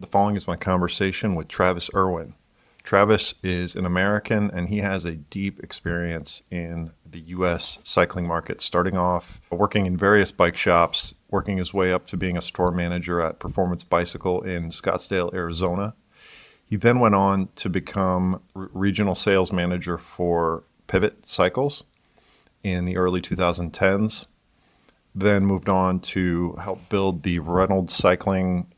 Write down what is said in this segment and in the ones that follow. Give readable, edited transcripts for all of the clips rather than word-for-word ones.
The following is my conversation with Travis Erwin. Travis is an American and he has a deep experience in the U.S. cycling market, starting off working in various bike shops, working his way up to being a store manager at Performance Bicycle in Scottsdale, Arizona. He then went on to become regional sales manager for Pivot Cycles in the early 2010s, then moved on to help build the Reynolds cycling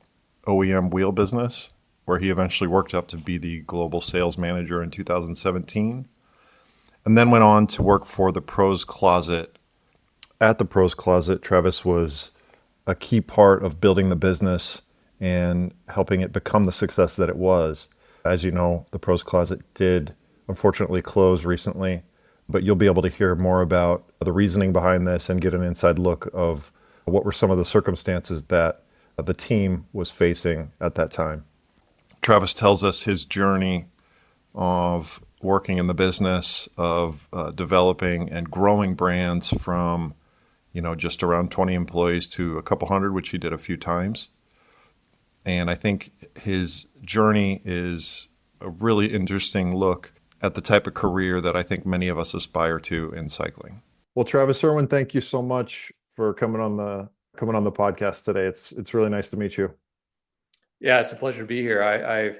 OEM wheel business, where he eventually worked up to be the global sales manager in 2017, and then went on to work for the Pros Closet. At the Pros Closet, Travis was a key part of building the business and helping it become the success that it was. As you know, the Pros Closet did unfortunately close recently, but you'll be able to hear more about the reasoning behind this and get an inside look of what were some of the circumstances that the team was facing at that time. Travis tells us his journey of working in the business of developing and growing brands from, just around 20 employees to a couple hundred, which he did a few times. And I think his journey is a really interesting look at the type of career that I think many of us aspire to in cycling. Well, Travis Erwin, thank you so much for coming on the podcast today. It's really nice to meet you. Yeah, it's a pleasure to be here. I've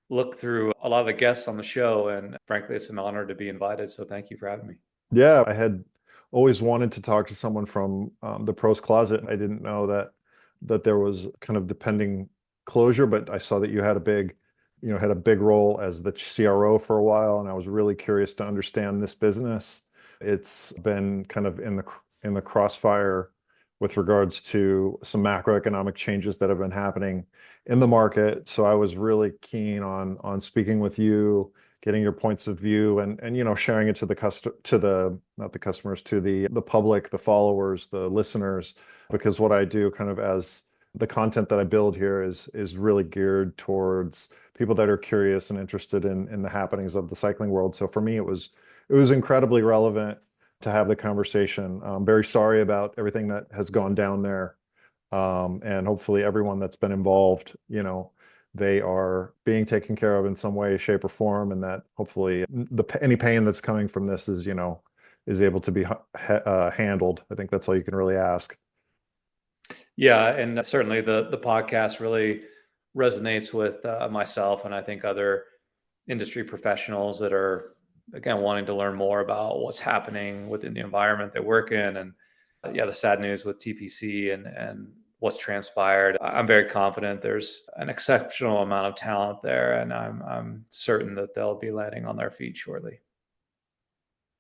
looked through a lot of the guests on the show, and frankly, it's an honor to be invited. So thank you for having me. Yeah, I had always wanted to talk to someone from the Pros Closet. I didn't know that there was kind of the pending closure, but I saw that you had a big role as the CRO for a while, and I was really curious to understand this business. It's been kind of in the crossfire with regards to some macroeconomic changes that have been happening in the market. So I was really keen on speaking with you, getting your points of view, and sharing it to the public, the followers, the listeners, because what I do kind of as the content that I build here is really geared towards people that are curious and interested in the happenings of the cycling world. So for me, it was incredibly relevant to have the conversation. I'm very sorry about everything that has gone down there. And hopefully everyone that's been involved, they are being taken care of in some way, shape, or form, and that hopefully any pain that's coming from this is able to be handled. I think that's all you can really ask. Yeah, and certainly the podcast really resonates with myself, and I think other industry professionals that are, again, wanting to learn more about what's happening within the environment they work in. And the sad news with TPC and what's transpired. I'm very confident there's an exceptional amount of talent there, and I'm certain that they'll be landing on their feet shortly.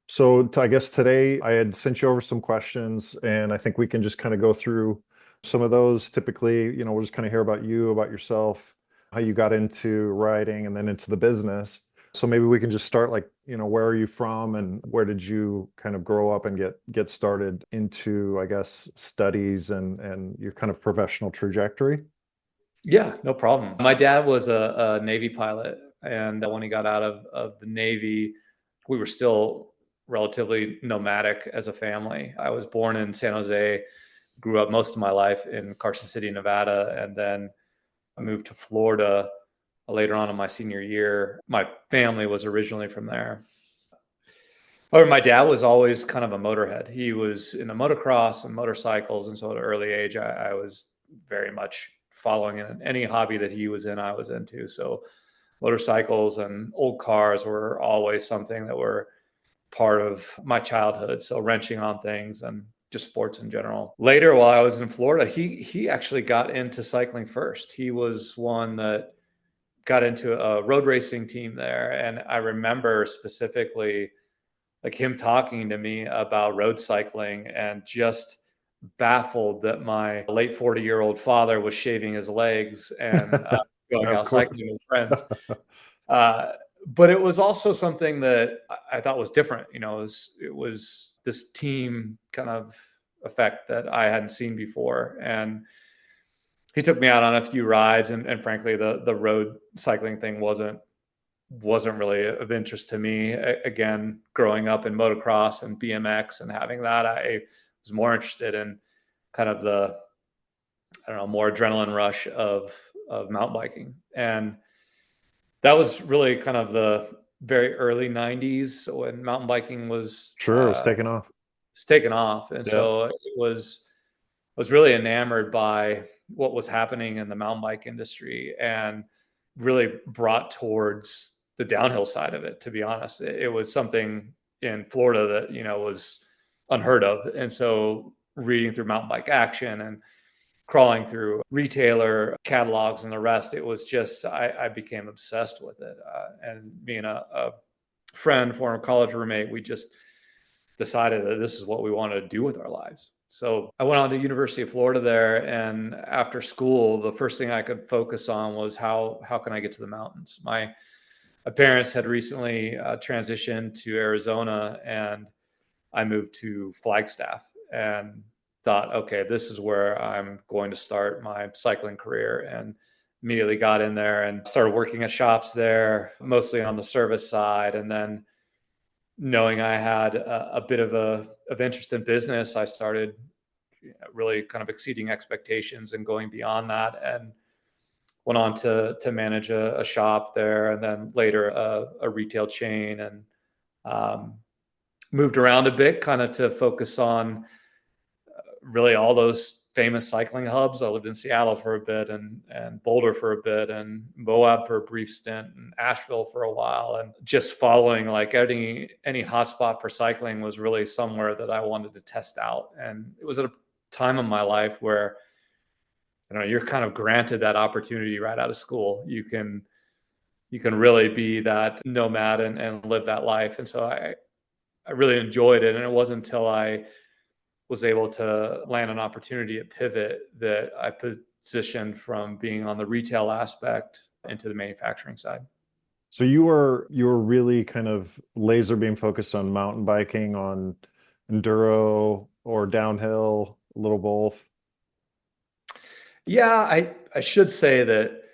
So I guess today I had sent you over some questions, and I think we can just kind of go through some of those. Typically, we'll just kind of hear about you, about yourself, how you got into riding and then into the business. So maybe we can just start where are you from and where did you kind of grow up and get started into, I guess, studies and your kind of professional trajectory? Yeah, no problem. My dad was a Navy pilot, and when he got out of the Navy, we were still relatively nomadic as a family. I was born in San Jose, grew up most of my life in Carson City, Nevada, and then I moved to Florida later on in my senior year. My family was originally from there. Or my dad was always kind of a motorhead. He was into motocross and motorcycles, and so at an early age, I was very much following in any hobby that he was in, I was into. So motorcycles and old cars were always something that were part of my childhood. So wrenching on things and just sports in general. Later, while I was in Florida, he actually got into cycling first. He was one that got into a road racing team there, and I remember specifically like him talking to me about road cycling and just baffled that my late 40-year-old father was shaving his legs and going out cycling with friends. But it was also something that I thought was different. It was this team kind of effect that I hadn't seen before. And he took me out on a few rides, and frankly, the road cycling thing wasn't really of interest to me. Again, growing up in motocross and BMX and having that, I was more interested in kind of the, I don't know, more adrenaline rush of of mountain biking. And that was really kind of the very early 90s when mountain biking Sure, it was taking off. was taken off. And Yeah. so was really enamored by what was happening in the mountain bike industry and really brought towards the downhill side of it, to be honest. It was something in Florida that, was unheard of. And so reading through Mountain Bike Action and crawling through retailer catalogs and the rest, it was just, I became obsessed with it. And being a friend, former college roommate, we just decided that this is what we wanted to do with our lives. So I went on to University of Florida there, and after school, the first thing I could focus on was how can I get to the mountains. My parents had recently transitioned to Arizona, and I moved to Flagstaff and thought, okay, this is where I'm going to start my cycling career. And immediately got in there and started working at shops there, mostly on the service side. And then knowing I had a bit of interest in business, I started really kind of exceeding expectations and going beyond that, and went on to manage a shop there, and then later a retail chain, and moved around a bit, kind of to focus on really all those famous cycling hubs. I lived in Seattle for a bit, and Boulder for a bit, and Moab for a brief stint, and Asheville for a while. And just following like any hotspot for cycling was really somewhere that I wanted to test out. And it was at a time in my life where, you're kind of granted that opportunity right out of school. You can really be that nomad and live that life. And so I really enjoyed it. And it wasn't until I was able to land an opportunity at Pivot that I positioned from being on the retail aspect into the manufacturing side. So you were really kind of laser beam focused on mountain biking, on enduro or downhill, a little both. Yeah, I should say that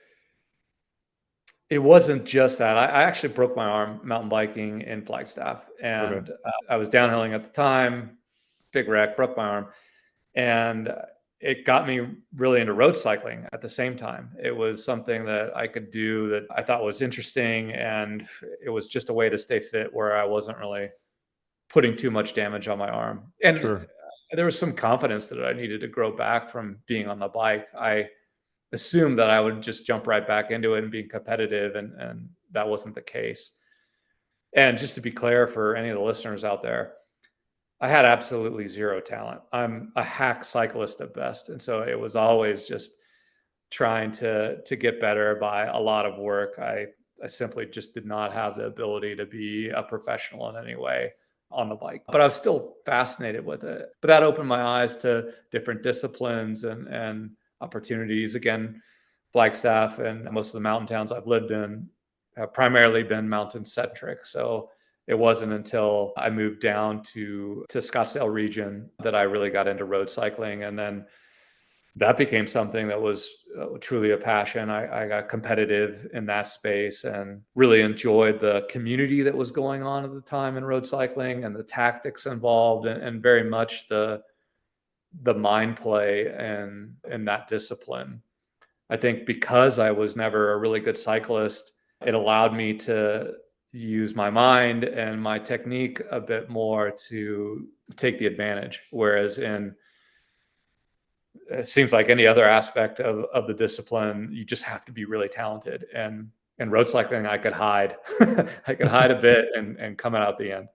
it wasn't just that. I actually broke my arm mountain biking in Flagstaff, Okay. and I was downhilling at the time, big wreck, broke my arm. And it got me really into road cycling at the same time. It was something that I could do that I thought was interesting. And it was just a way to stay fit where I wasn't really putting too much damage on my arm. And Sure. there was some confidence that I needed to grow back from being on the bike. I assumed that I would just jump right back into it and be competitive. And that wasn't the case. And just to be clear for any of the listeners out there, I had absolutely zero talent. I'm a hack cyclist at best. And so it was always just trying to get better by a lot of work. I simply just did not have the ability to be a professional in any way on the bike, but I was still fascinated with it. But that opened my eyes to different disciplines and opportunities. Again, Flagstaff and most of the mountain towns I've lived in have primarily been mountain centric. So it wasn't until I moved down to Scottsdale region that I really got into road cycling. And then that became something that was truly a passion. I got competitive in that space and really enjoyed the community that was going on at the time in road cycling and the tactics involved, and very much the mind play and that discipline. I think because I was never a really good cyclist, it allowed me to use my mind and my technique a bit more to take the advantage. Whereas it seems like any other aspect of the discipline, you just have to be really talented. And in road cycling, I could hide. I could hide a bit and come out the end.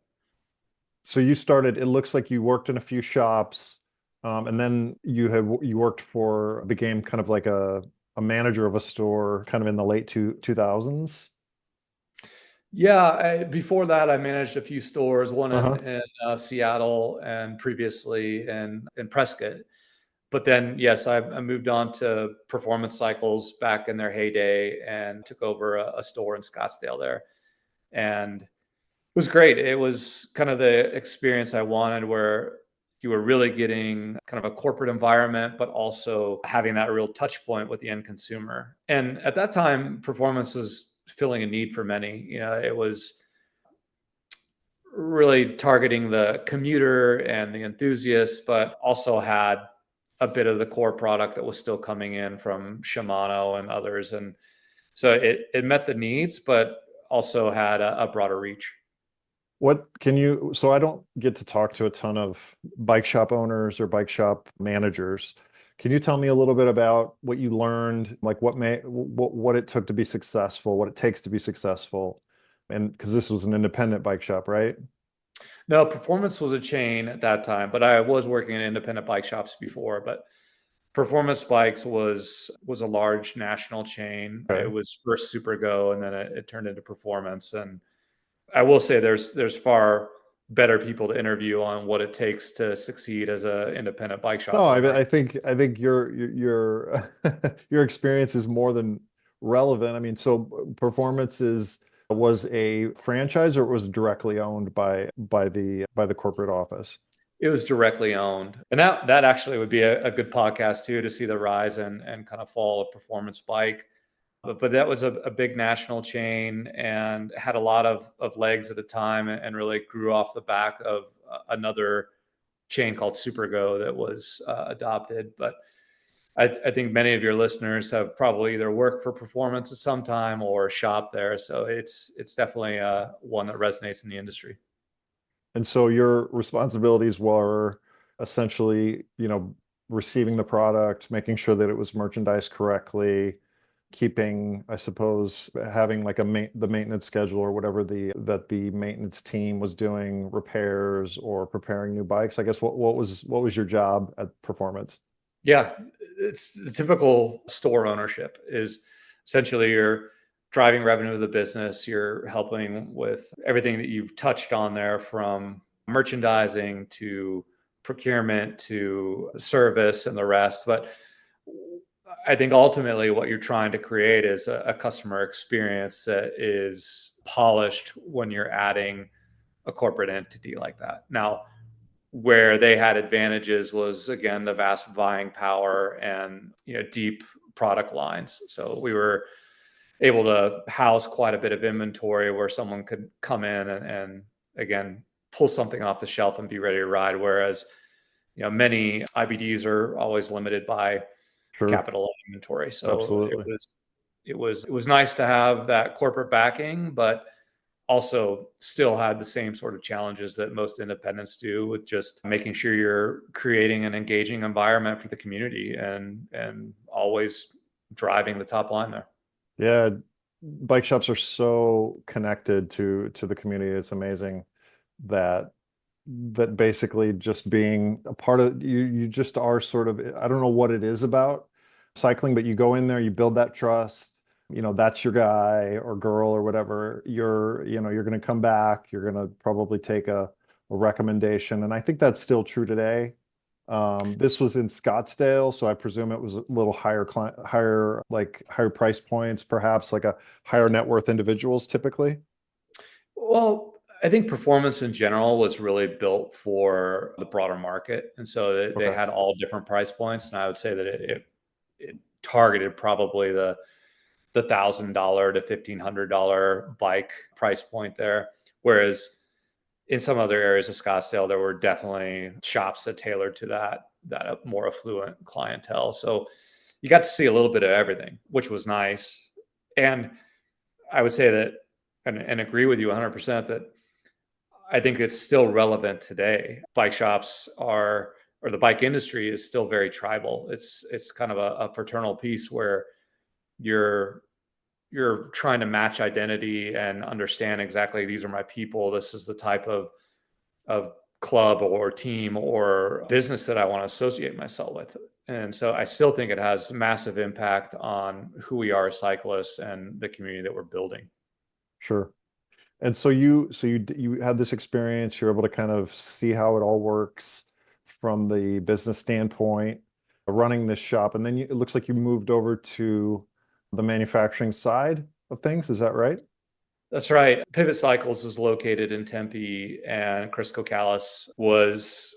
So you started, it looks like you worked in a few shops, and then you worked for, became kind of like a manager of a store kind of in the late 2000s. Yeah, before that, I managed a few stores, one Uh-huh. in Seattle and previously in Prescott. But then, yes, I moved on to Performance Cycles back in their heyday and took over a store in Scottsdale there. And it was great. It was kind of the experience I wanted, where you were really getting kind of a corporate environment, but also having that real touch point with the end consumer. And at that time, performance was filling a need for many. It was really targeting the commuter and the enthusiast, but also had a bit of the core product that was still coming in from Shimano and others. And so it met the needs, but also had a broader reach. What can you, so I don't get to talk to a ton of bike shop owners or bike shop managers. Can you tell me a little bit about what you learned, like what it took to be successful, what it takes to be successful? And because this was an independent bike shop, right? No, Performance was a chain at that time, but I was working in independent bike shops before. But Performance Bikes was a large national chain. It Okay. was first Supergo, and then it turned into Performance. And I will say there's far better people to interview on what it takes to succeed as an independent bike shop No, owner. I think your your experience is more than relevant. I mean, so Performance was a franchise or it was directly owned by the corporate office? It was directly owned, and that actually would be a good podcast too, to see the rise and kind of fall of Performance Bike. But that was a big national chain and had a lot of legs at the time, and really grew off the back of another chain called Supergo that was adopted. But I think many of your listeners have probably either worked for Performance at some time or shop there, so it's definitely one that resonates in the industry. And so your responsibilities were essentially, receiving the product, making sure that it was merchandised correctly, keeping, I suppose, having like the maintenance schedule or whatever that the maintenance team was doing, repairs or preparing new bikes. I guess what was your job at Performance? Yeah, it's the typical store ownership is essentially you're driving revenue of the business, you're helping with everything that you've touched on there, from merchandising to procurement to service and the rest. But I think ultimately what you're trying to create is a customer experience that is polished when you're adding a corporate entity like that. Now, where they had advantages was, again, the vast buying power and deep product lines. So we were able to house quite a bit of inventory where someone could come in and again pull something off the shelf and be ready to ride. Whereas many IBDs are always limited by Sure, capital inventory. So absolutely. it was nice to have that corporate backing, but also still had the same sort of challenges that most independents do, with just making sure you're creating an engaging environment for the community and always driving the top line there. Yeah, bike shops are so connected to the community. It's amazing that basically just being a part of you just are sort of, I don't know what it is about cycling, but you go in there, you build that trust, that's your guy or girl or whatever. You're going to come back, you're going to probably take a recommendation. And I think that's still true today. This was in Scottsdale, so I presume it was a little higher price points, perhaps like a higher net worth individuals typically. Well, I think Performance in general was really built for the broader market, and so they Okay, had all different price points. And I would say that it targeted probably the $1,000 to $1,500 bike price point there. Whereas in some other areas of Scottsdale, there were definitely shops that tailored to that more affluent clientele. So you got to see a little bit of everything, which was nice. And I would say that, and agree with you 100%, that I think it's still relevant today. Bike shops or the bike industry is still very tribal. It's kind of a fraternal piece where you're you're trying to match identity and understand exactly, these are my people. This is the type of club or team or business that I want to associate myself with. And so I still think it has massive impact on who we are as cyclists and the community that we're building. sure. And you had this experience, you're able to kind of see how it all works from the business standpoint, running this shop, and then it looks like you moved over to the manufacturing side of things. Is that right? That's right. Pivot Cycles is located in Tempe, and Chris Kokalis was,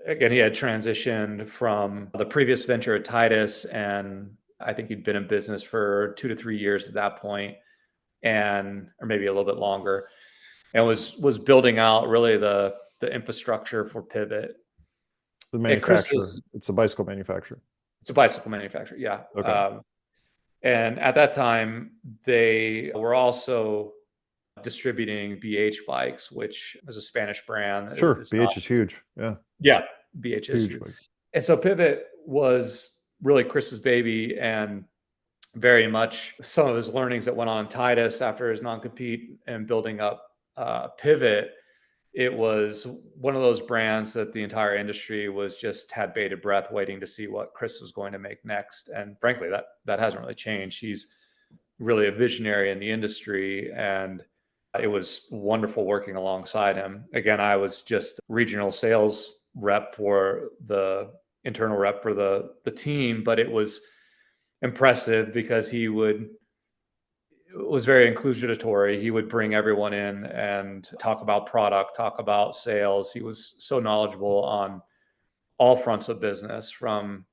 again, he had transitioned from the previous venture at Titus, and I think he'd been in business for 2 to 3 years at that point, and or maybe a little bit longer, and was building out really the infrastructure for Pivot. The At Chris manufacturer. is, It's a bicycle manufacturer. it's a bicycle manufacturer. Yeah. Okay. And at that time, they were also distributing BH bikes, which is a Spanish brand. Sure. It's not, BH is huge. Yeah. yeah, BH is Huge huge. bike. And so Pivot was really Chris's baby, and very much some of his learnings that went on in Titus after his non-compete and building up Pivot. It was one of those brands that the entire industry was just had bated breath waiting to see what Chris was going to make next. And frankly, that hasn't really changed. He's really a visionary in the industry, and it was wonderful working alongside him. Again, I was just regional sales rep for the internal rep for the team, but it was impressive because he was very inclusatory. He would bring everyone in and talk about product, talk about sales. He was so knowledgeable on all fronts of business, from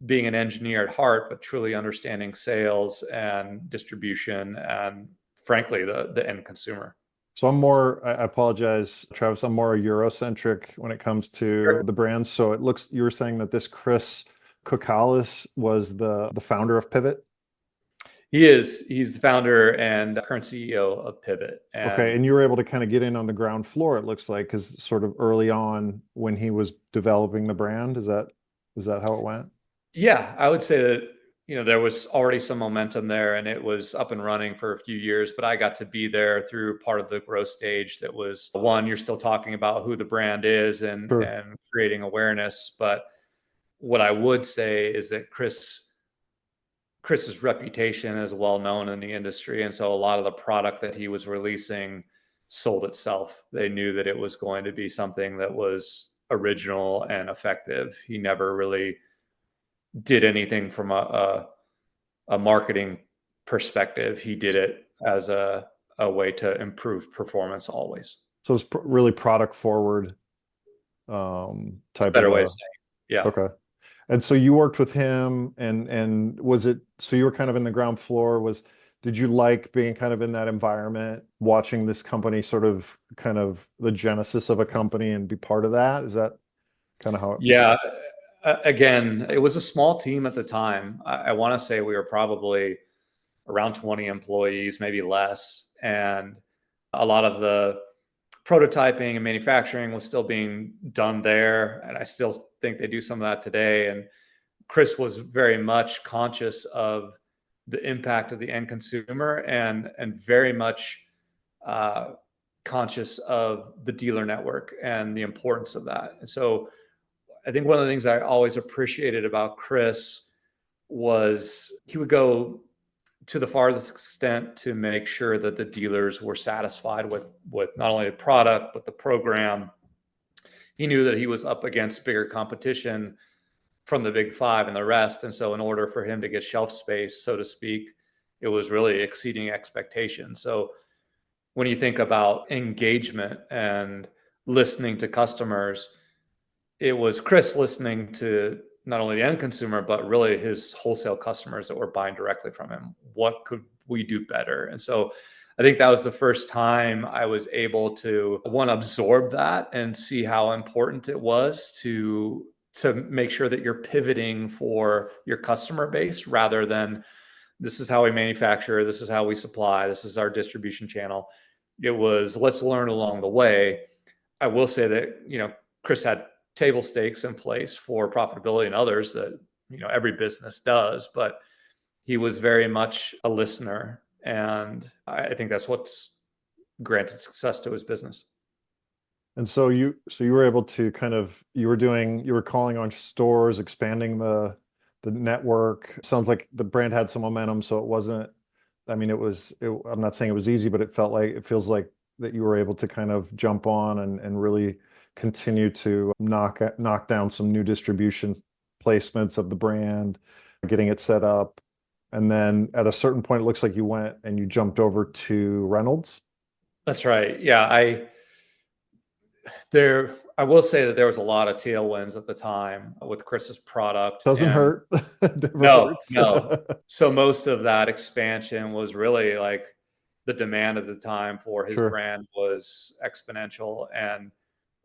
being an engineer at heart, but truly understanding sales and distribution and frankly, the end consumer. So I'm more, I apologize, Travis, I'm more Eurocentric when it comes to Sure. the brands. So it looks, you were saying that this Chris Kokalis was the founder of Pivot. He's the founder and current CEO of Pivot. Okay. And And you were able to kind of get in on the ground floor, it looks like, because sort of early on when he was developing the brand, is that how it went? yeah, I would say that, there was already some momentum there and it was up and running for a few years, but I got to be there through part of the growth stage that was, one, you're still talking about who the brand is Sure. and creating awareness. But what I would say is that Chris's reputation is well known in the industry. And so a lot of the product that he was releasing sold itself. They knew that it was going to be something that was original and effective. He never really did anything from a marketing perspective. He did it as a way to improve performance always. So it's really product forward It's a type of better way of a, saying it. Yeah. okay. And so you worked with him and was it, so you were kind of in the ground floor, did you like being kind of in that environment, watching this company sort of kind of the genesis of a company and be part of that? Is that kind of how it? Yeah. Again, it was a small team at the time. I want to say we were probably around 20 employees, maybe less. And a lot of the prototyping and manufacturing was still being done there. And I still think they do some of that today. And Chris was very much conscious of the impact of the end consumer and very much uh, conscious of the dealer network and the importance of that. And so I think one of the things I always appreciated about Chris was he would go to the farthest extent to make sure that the dealers were satisfied with not only the product but the program. He knew that he was up against bigger competition from the big five and the rest, and so in order for him to get shelf space, so to speak, it was really exceeding expectations. So when you think about engagement and listening to customers, it was Chris listening to not only the end consumer, but really his wholesale customers that were buying directly from him. What could we do better? And so I think that was the first time I was able to, one, absorb that and see how important it was to make sure that you're pivoting for your customer base rather than this is how we manufacture, this is how we supply, this is our distribution channel. It was let's learn along the way. I will say that, Chris had table stakes in place for profitability and others that, every business does, but he was very much a listener. And I think that's what's granted success to his business. And so you were able to kind of, you were calling on stores, expanding the network. Sounds like the brand had some momentum, so it wasn't, I mean, I'm not saying it was easy, but it feels like that you were able to kind of jump on and really continue to knock down some new distribution placements of the brand, getting it set up. And then at a certain point, it looks like you went and you jumped over to Reynolds. That's right. Yeah. I will say that there was a lot of tailwinds at the time with Chris's product. Doesn't And hurt. Never no, hurts. no. So most of that expansion was really like the demand at the time for his Sure. brand was exponential. And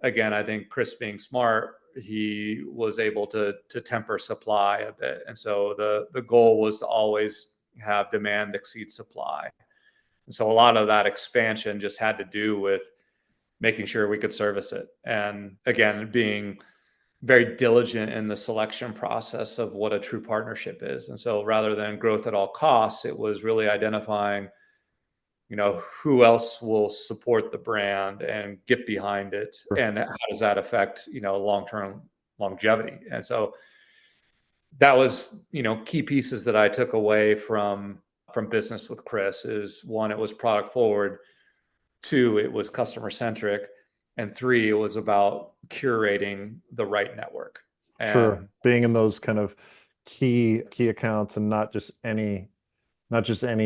again, I think Chris being smart, he was able to temper supply a bit. And so the goal was to always have demand exceed supply. And so a lot of that expansion just had to do with making sure we could service it. And again, being very diligent in the selection process of what a true partnership is. And so rather than growth at all costs, it was really identifying, who else will support the brand and get behind it, and how does that affect, long-term longevity. And so that was, key pieces that I took away from business with Chris is, one, it was product forward. Two, it was customer centric. And three, it was about curating the right network. Sure. And Being in those kind of key accounts and not just any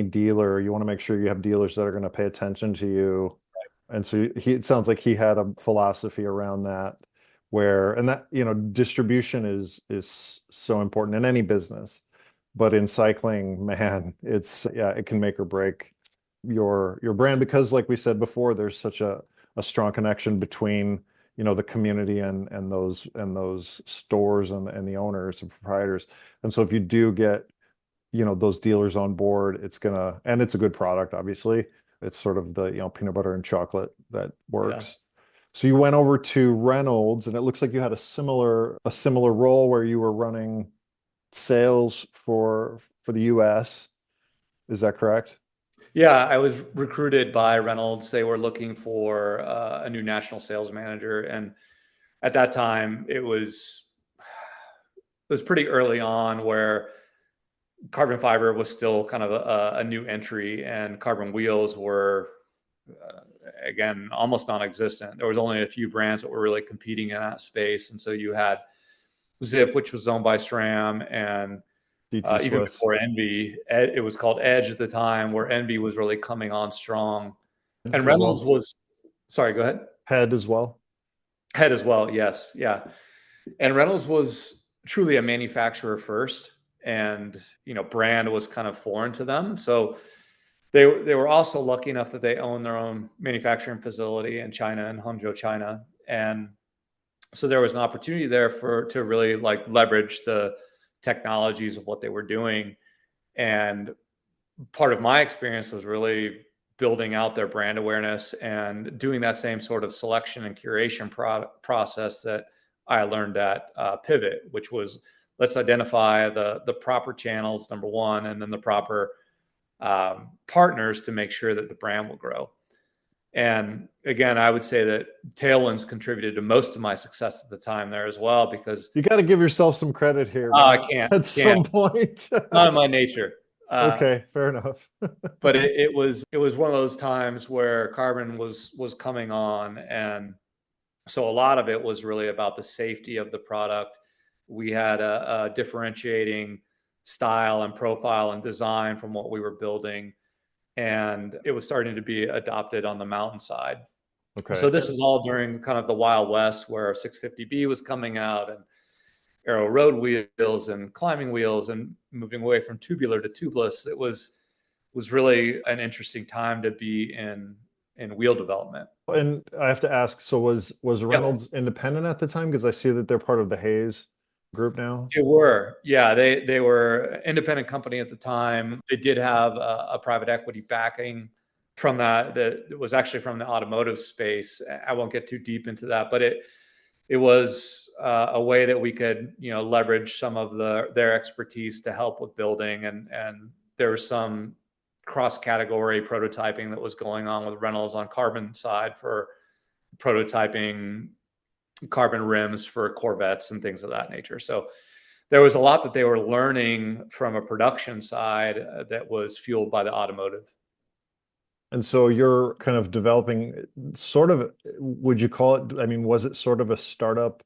dealer. You want to make sure you have dealers that are going to pay attention to you. And so it sounds like he had a philosophy around that and that, distribution is so important in any business. But in cycling, man, it can make or break your brand, because like we said before, there's such a strong connection between, the community and those stores and the owners and proprietors. And so if you do get, those dealers on board, and it's a good product, obviously. It's sort of the, peanut butter and chocolate that works. So you went over to Reynolds, and it looks like you had a similar role where you were running sales for the US. Is that correct? yeah, I was recruited by Reynolds. They were looking for a new national sales manager. And at that time, it was pretty early on, where carbon fiber was still kind of a new entry, and carbon wheels were, again, almost non-existent. There was only a few brands that were really competing in that space. And so you had Zip, which was owned by SRAM, and DT even Swiss. before Envy, it was called Edge at the time, where Envy was really coming on strong. And Reynolds was, sorry, go ahead. Head as well. Head as well, yes, yeah. And Reynolds was truly a manufacturer first, and brand was kind of foreign to them. So they were also lucky enough that they own their own manufacturing facility in China, in Hangzhou, China. And so there was an opportunity there to really leverage the technologies of what they were doing. And part of my experience was really building out their brand awareness and doing that same sort of selection and curation process that I learned at Pivot, which was, let's identify the proper channels, number one, and then the proper partners to make sure that the brand will grow. And again, I would say that tailwinds contributed to most of my success at the time there as well, because you got to give yourself some credit here, man. I can't At some point. Not in my nature. Okay, fair enough. But it was one of those times where carbon was coming on, and so a lot of it was really about the safety of the product. We had a differentiating style and profile and design from what we were building, and it was starting to be adopted on the mountainside. Okay. So this is all during kind of the Wild West, where 650B was coming out, and aero road wheels and climbing wheels, and moving away from tubular to tubeless. It was really an interesting time to be in wheel development. And I have to ask, so was Reynolds independent at the time? Because I see that they're part of the Hayes group now. They were, yeah, they were an independent company at the time. They did have a private equity backing from that was actually from the automotive space. I won't get too deep into that, but it was a way that we could, leverage some of their expertise to help with building, and there was some cross-category prototyping that was going on with Reynolds on carbon side for prototyping carbon rims for Corvettes and things of that nature. So there was a lot that they were learning from a production side that was fueled by the automotive. And so you're kind of developing sort of, would you call it, I mean, was it sort of a startup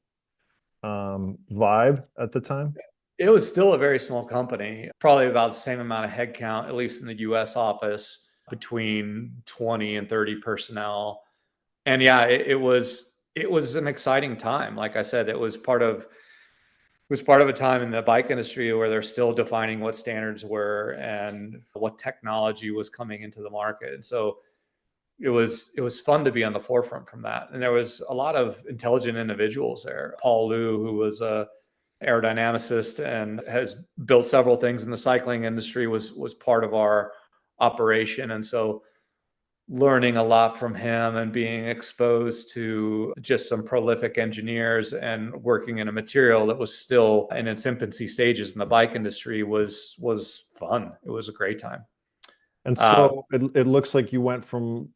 vibe at the time? It was still a very small company, probably about the same amount of headcount, at least in the US office, between 20 and 30 personnel. And yeah, it was an exciting time. Like I said, it was part of a time in the bike industry where they're still defining what standards were and what technology was coming into the market. And so, it was fun to be on the forefront from that. And there was a lot of intelligent individuals there. Paul Liu, who was a aerodynamicist and has built several things in the cycling industry, was part of our operation. And so learning a lot from him and being exposed to just some prolific engineers and working in a material that was still in its infancy stages in the bike industry was fun. It was a great time. And Uh, so it looks like you went from,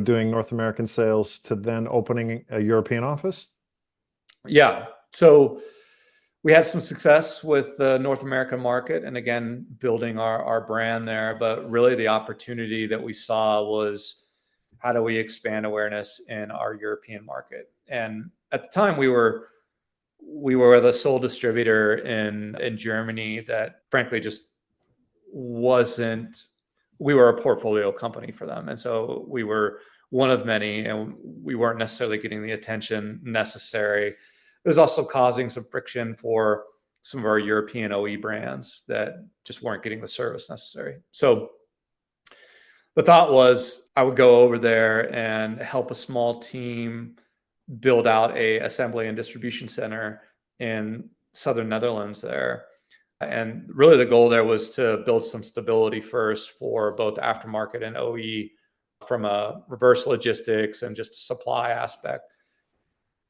doing North American sales to then opening a European office? yeah. So we had some success with the North American market and again, building our brand there. But really, the opportunity that we saw was how do we expand awareness in our European market? And at the time, we were the sole distributor in Germany that frankly just wasn't. We were a portfolio company for them, and so we were one of many, and we weren't necessarily getting the attention necessary. It was also causing some friction for some of our European OE brands that just weren't getting the service necessary. So the thought was I would go over there and help a small team build out a assembly and distribution center in southern Netherlands there. And really the goal there was to build some stability first for both aftermarket and OE from a reverse logistics and just a supply aspect.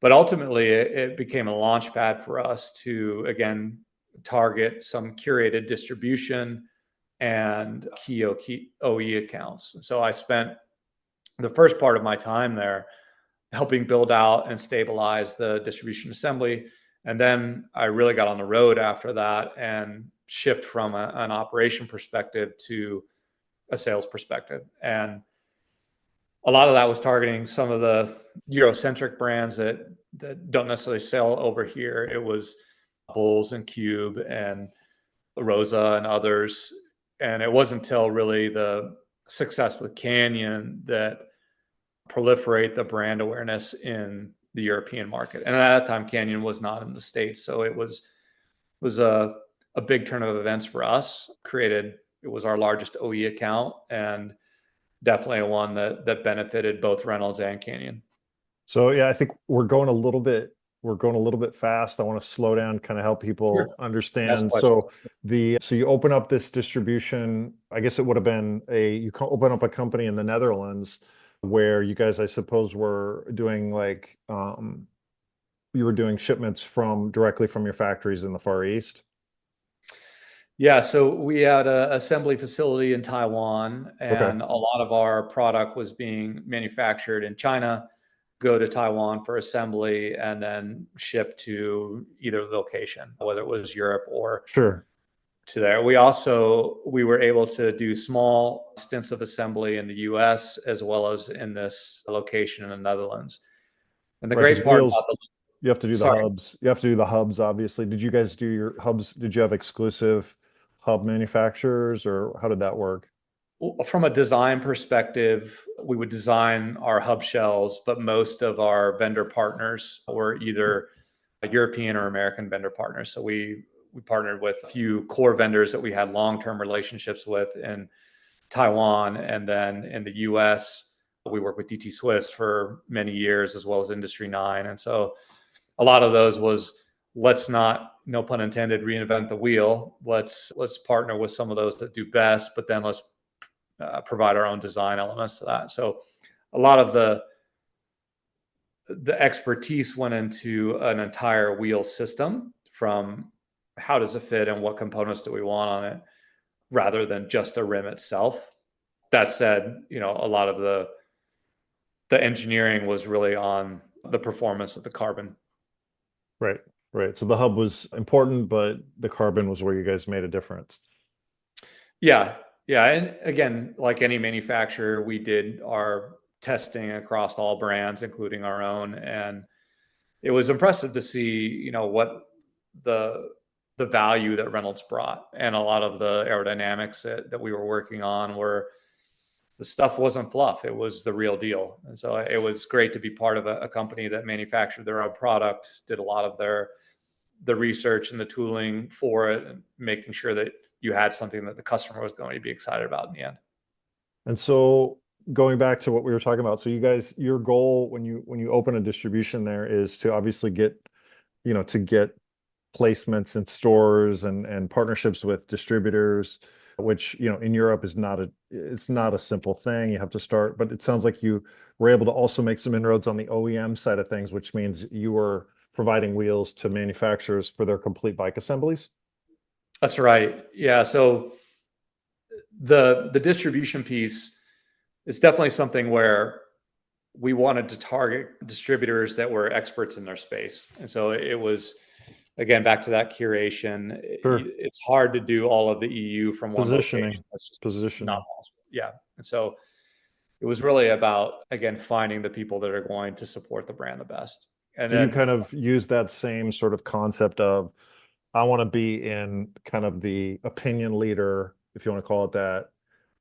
But ultimately it became a launch pad for us to, again, target some curated distribution and key OE accounts. And so I spent the first part of my time there helping build out and stabilize the distribution assembly. And then I really got on the road after that and shift from an operation perspective to a sales perspective. And a lot of that was targeting some of the Eurocentric brands that don't necessarily sell over here. It was Bulls and Cube and Rosa and others. And it wasn't until really the success with Canyon that proliferate the brand awareness in the European market. And at that time, Canyon was not in the States. So it was a big turn of events for us. It was our largest OE account and definitely one that benefited both Reynolds and Canyon. So yeah, I think we're going a little bit fast. I want to slow down, kind of help Sure. people Ask understand. questions. So you open up this distribution, I guess it would have been open up a company in the Netherlands where you guys, I suppose, were doing like you were doing shipments from directly from your factories in the Far East. Yeah, so we had an assembly facility in Taiwan, Okay. and a lot of our product was being manufactured in China, go to Taiwan for assembly, and then ship to either location, whether it was Europe or Sure. to there. We were able to do small stints of assembly in the US as well as in this location in the Netherlands. And the Right, because great part wheels, about the you have to do the sorry, hubs. You have to do the hubs, obviously. Did you guys do your hubs? Did you have exclusive hub manufacturers, or how did that work? from a design perspective, we would design our hub shells, but most of our vendor partners were either European or American vendor partners. So we partnered with a few core vendors that we had long-term relationships with in Taiwan, and then in the US, we worked with DT Swiss for many years, as well as Industry 9. And so a lot of those was let's not, no pun intended, reinvent the wheel. Let's partner with some of those that do best, but then let's provide our own design elements to that. So a lot of the expertise went into an entire wheel system, from how does it fit and what components do we want on it, rather than just a rim itself. That said, a lot of the engineering was really on the performance of the carbon. Right, right. So the hub was important, but the carbon was where you guys made a difference. Yeah, yeah, and again, like any manufacturer, we did our testing across all brands, including our own, and it was impressive to see, what the the value that Reynolds brought, and a lot of the aerodynamics that we were working on were the stuff wasn't fluff; it was the real deal. And so it was great to be part of a company that manufactured their own product, did a lot of the research and the tooling for it, and making sure that you had something that the customer was going to be excited about in the end. And so going back to what we were talking about, so you guys, your goal when you open a distribution there is to obviously get, to get placements in stores and partnerships with distributors, which, in Europe is it's not a simple thing. You have to start, but it sounds like you were able to also make some inroads on the OEM side of things, which means you were providing wheels to manufacturers for their complete bike assemblies. That's right. Yeah. So the distribution piece is definitely something where we wanted to target distributors that were experts in their space. And so it was, again, back to that curation. Sure. It's hard to do all of the EU from one location. Positioning, That's just not positioning. possible. Yeah. And so it was really about, again, finding the people that are going to support the brand the best. And So you then kind of use that same sort of concept of, I want to be in kind of the opinion leader, if you want to call it that,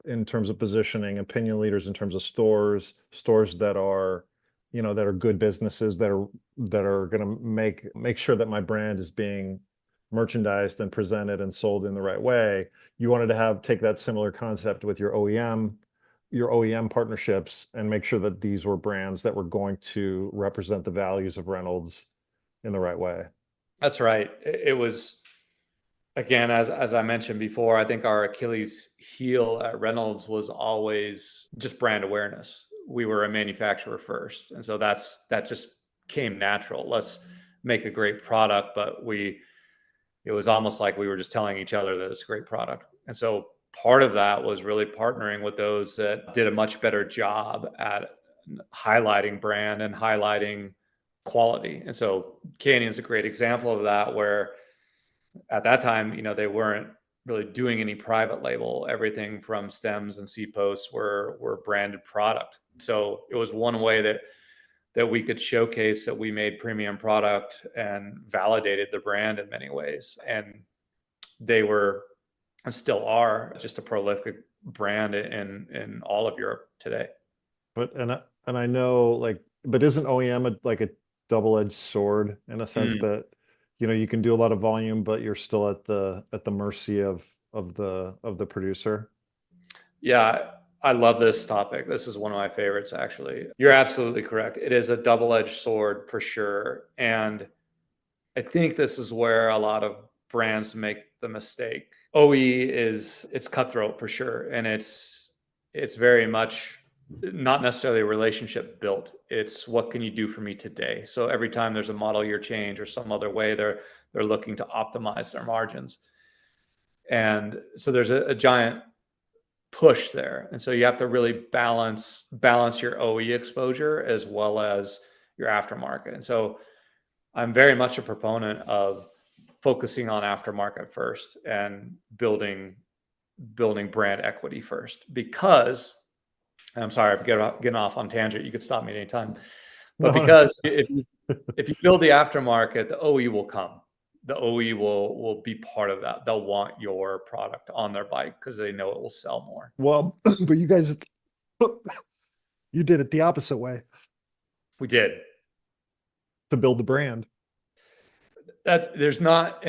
in terms of positioning, opinion leaders in terms of stores that are, that are good businesses that are going to make sure that my brand is being merchandised and presented and sold in the right way. You wanted to take that similar concept with your OEM partnerships and make sure that these were brands that were going to represent the values of Reynolds in the right way. that's right. It was, again, as I mentioned before, I think our Achilles heel at Reynolds was always just brand awareness. We were a manufacturer first, and so that just came natural. Let's make a great product, but it was almost like we were just telling each other that it's a great product. And so part of that was really partnering with those that did a much better job at highlighting brand and highlighting quality. And so Canyon's a great example of that, where at that time, they weren't really doing any private label. Everything from stems and C posts were branded product. So it was one way that we could showcase that we made premium product and validated the brand in many ways. And they were, and still are, just a prolific brand in all of Europe today. But and I know, like, but isn't OEM like a double-edged sword in a sense Mm. that, you can do a lot of volume, but you're still at the mercy of the producer. Yeah, I love this topic. This is one of my favorites, actually. You're absolutely correct. It is a double-edged sword for sure. And I think this is where a lot of brands make the mistake. OE it's cutthroat for sure. And it's very much not necessarily a relationship built. It's what can you do for me today? So every time there's a model year change or some other way, they're looking to optimize their margins. And so there's a giant push there. And so you have to really balance your OE exposure as well as your aftermarket. And so I'm very much a proponent of focusing on aftermarket first and building brand equity first, because, and I'm sorry, I'm getting off on tangent. You could stop me at any time. But No, because if you build the aftermarket, the OE will come. The OE will be part of that. They'll want your product on their bike because they know it will sell more. well, but you guys, you did it the opposite way We did. to build the brand. There's not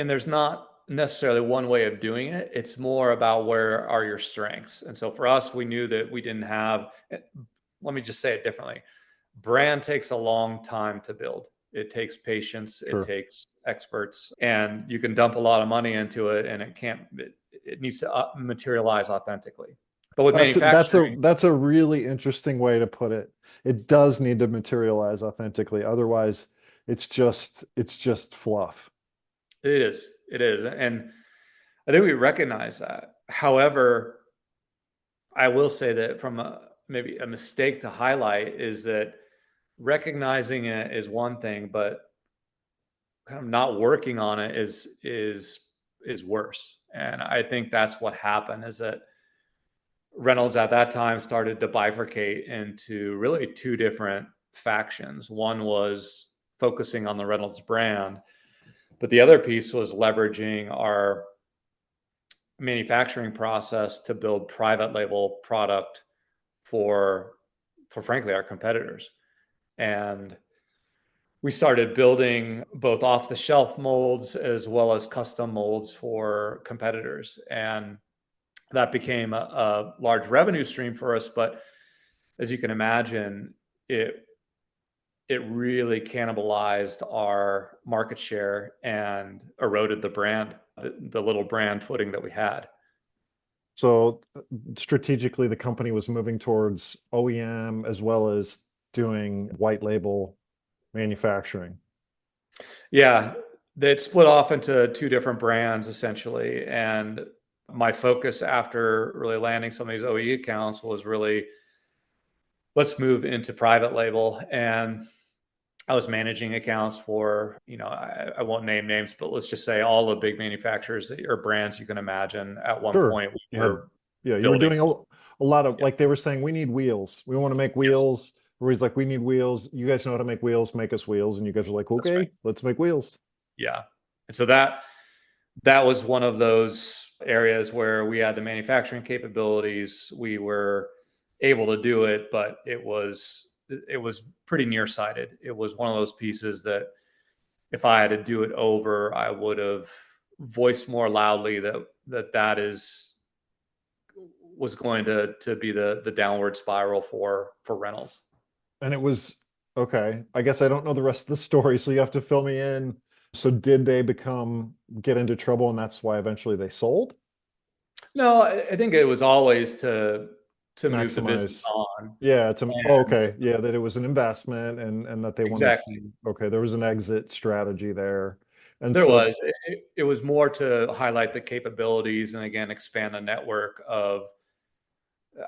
necessarily one way of doing it. It's more about where are your strengths. And so for us, we knew that we didn't have, let me just say it differently. Brand takes a long time to build. It takes patience, it Sure. takes experts, and you can dump a lot of money into it and it needs to materialize authentically. But with manufacturing, That's a really interesting way to put it. It does need to materialize authentically. Otherwise, it's just fluff. it is. And I think we recognize that. However, I will say that from maybe a mistake to highlight is that recognizing it is one thing, but kind of not working on it is worse. And I think that's what happened, is that Reynolds at that time started to bifurcate into really two different factions. One was focusing on the Reynolds brand, but the other piece was leveraging our manufacturing process to build private label product for frankly our competitors. And we started building both off the shelf molds as well as custom molds for competitors. And that became a large revenue stream for us. But as you can imagine, it it really cannibalized our market share and eroded the brand, the little brand footing that we had. So strategically, the company was moving towards OEM as well as doing white label manufacturing. Yeah, they'd split off into two different brands essentially. And my focus after really landing some of these OE accounts was really, let's move into private label. And I was managing accounts for, I won't name names, but let's just say all the big manufacturers or brands you can imagine. At one Sure. point, we You had, were yeah, you were building. doing a lot of, Yeah, like they were saying, we need wheels. We want to make yes, wheels. Where he's like, we need wheels. You guys know how to make wheels, make us wheels. And you guys are like, that's right. okay, let's make wheels. Yeah. And so that was one of those areas where we had the manufacturing capabilities. We were able to do it, but it was pretty nearsighted. It was one of those pieces that if I had to do it over, I would have voiced more loudly that was going to be the downward spiral for Reynolds. And it was, okay, I guess I don't know the rest of the story. So you have to fill me in. So did they get into trouble and that's why eventually they sold? No, I think it was always to move the business Maximize. on. Yeah, oh, And okay. Yeah, that it was an investment and that they wanted exactly. to, okay, there was an exit strategy there. And There so, was. It was more to highlight the capabilities and again expand the network of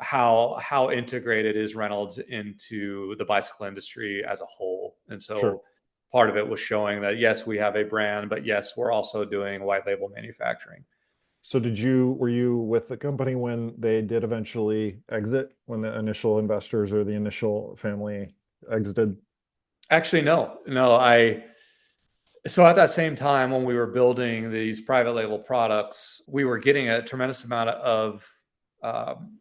how integrated is Reynolds into the bicycle industry as a whole. And sure. so part of it was showing that yes, we have a brand, but yes, we're also doing white label manufacturing. So were you with the company when they did eventually exit, when the initial investors or the initial family exited? Actually, no, no, I so at that same time when we were building these private label products, we were getting a tremendous amount of um,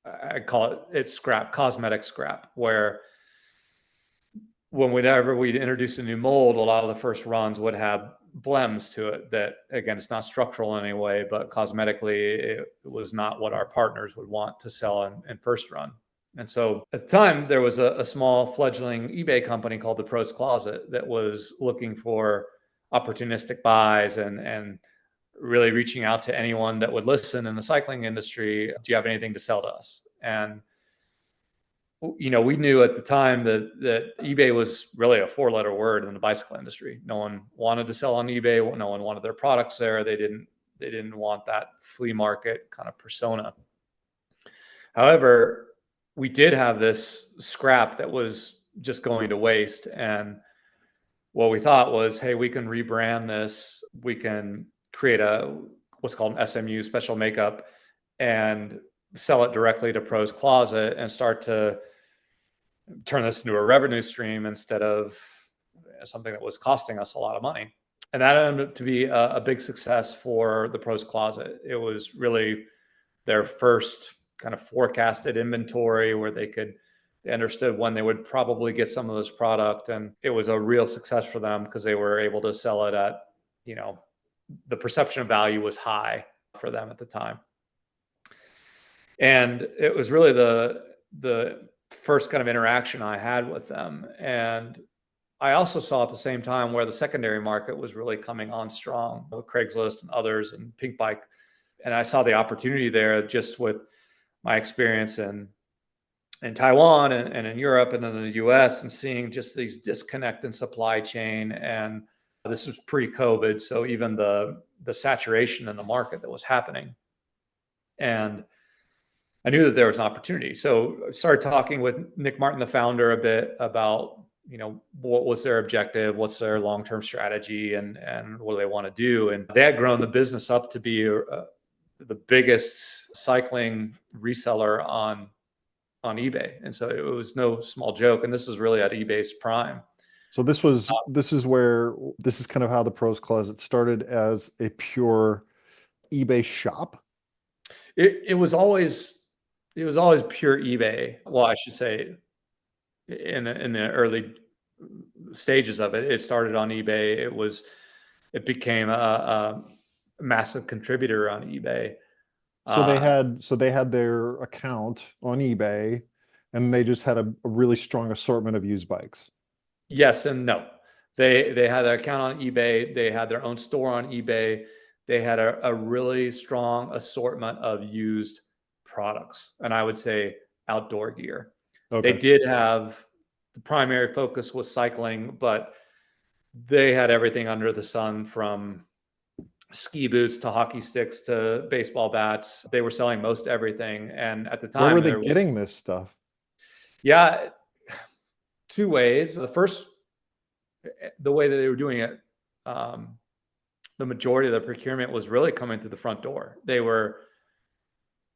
I call it's scrap, cosmetic scrap, where whenever we'd introduce a new mold, a lot of the first runs would have blems to it that, again, it's not structural in any way, but cosmetically, it was not what our partners would want to sell in first run. And so at the time, there was a small fledgling eBay company called the Pros Closet that was looking for opportunistic buys and really reaching out to anyone that would listen in the cycling industry. Do you have anything to sell to us? And we knew at the time that eBay was really a four-letter word in the bicycle industry. No one wanted to sell on eBay. No one wanted their products there. They didn't want that flea market kind of persona. However, we did have this scrap that was just going to waste. And what we thought was, hey, we can rebrand this. We can create what's called an SMU, special makeup, and sell it directly to Pros Closet and start to turn this into a revenue stream instead of something that was costing us a lot of money. And that ended up to be a big success for the Pros Closet. It was really their first kind of forecasted inventory where they understood when they would probably get some of this product. And it was a real success for them because they were able to sell it at, the perception of value was high for them at the time. And it was really the first kind of interaction I had with them. And I also saw at the same time where the secondary market was really coming on strong with Craigslist and others and Pink Bike. And I saw the opportunity there just with my experience in Taiwan and in Europe and in the US and seeing just these disconnect in supply chain. And this was pre-COVID. So even the saturation in the market that was happening. And I knew that there was an opportunity. So I started talking with Nick Martin, the founder, a bit about, what was their objective, what's their long-term strategy, and what do they want to do. And they had grown the business up to be the biggest cycling reseller on eBay. And so it was no small joke. And this is really at eBay's prime. So this is kind of how the Pros Closet started, as a pure eBay shop. It was always pure eBay. Well, I should say in the early stages of it, it started on eBay. It became a massive contributor on eBay. So Uh, they had their account on eBay, and they just had a really strong assortment of used bikes. Yes and no. They had their account on eBay. They had their own store on eBay. They had a really strong assortment of used products, and I would say outdoor gear. They Okay. did have the primary focus was cycling, but they had everything under the sun from ski boots to hockey sticks to baseball bats. They were selling most everything. And at the Where were time, they there was, getting this stuff? yeah, two ways. The first, the way that they were doing it, um, the majority of the procurement was really coming through the front door. They were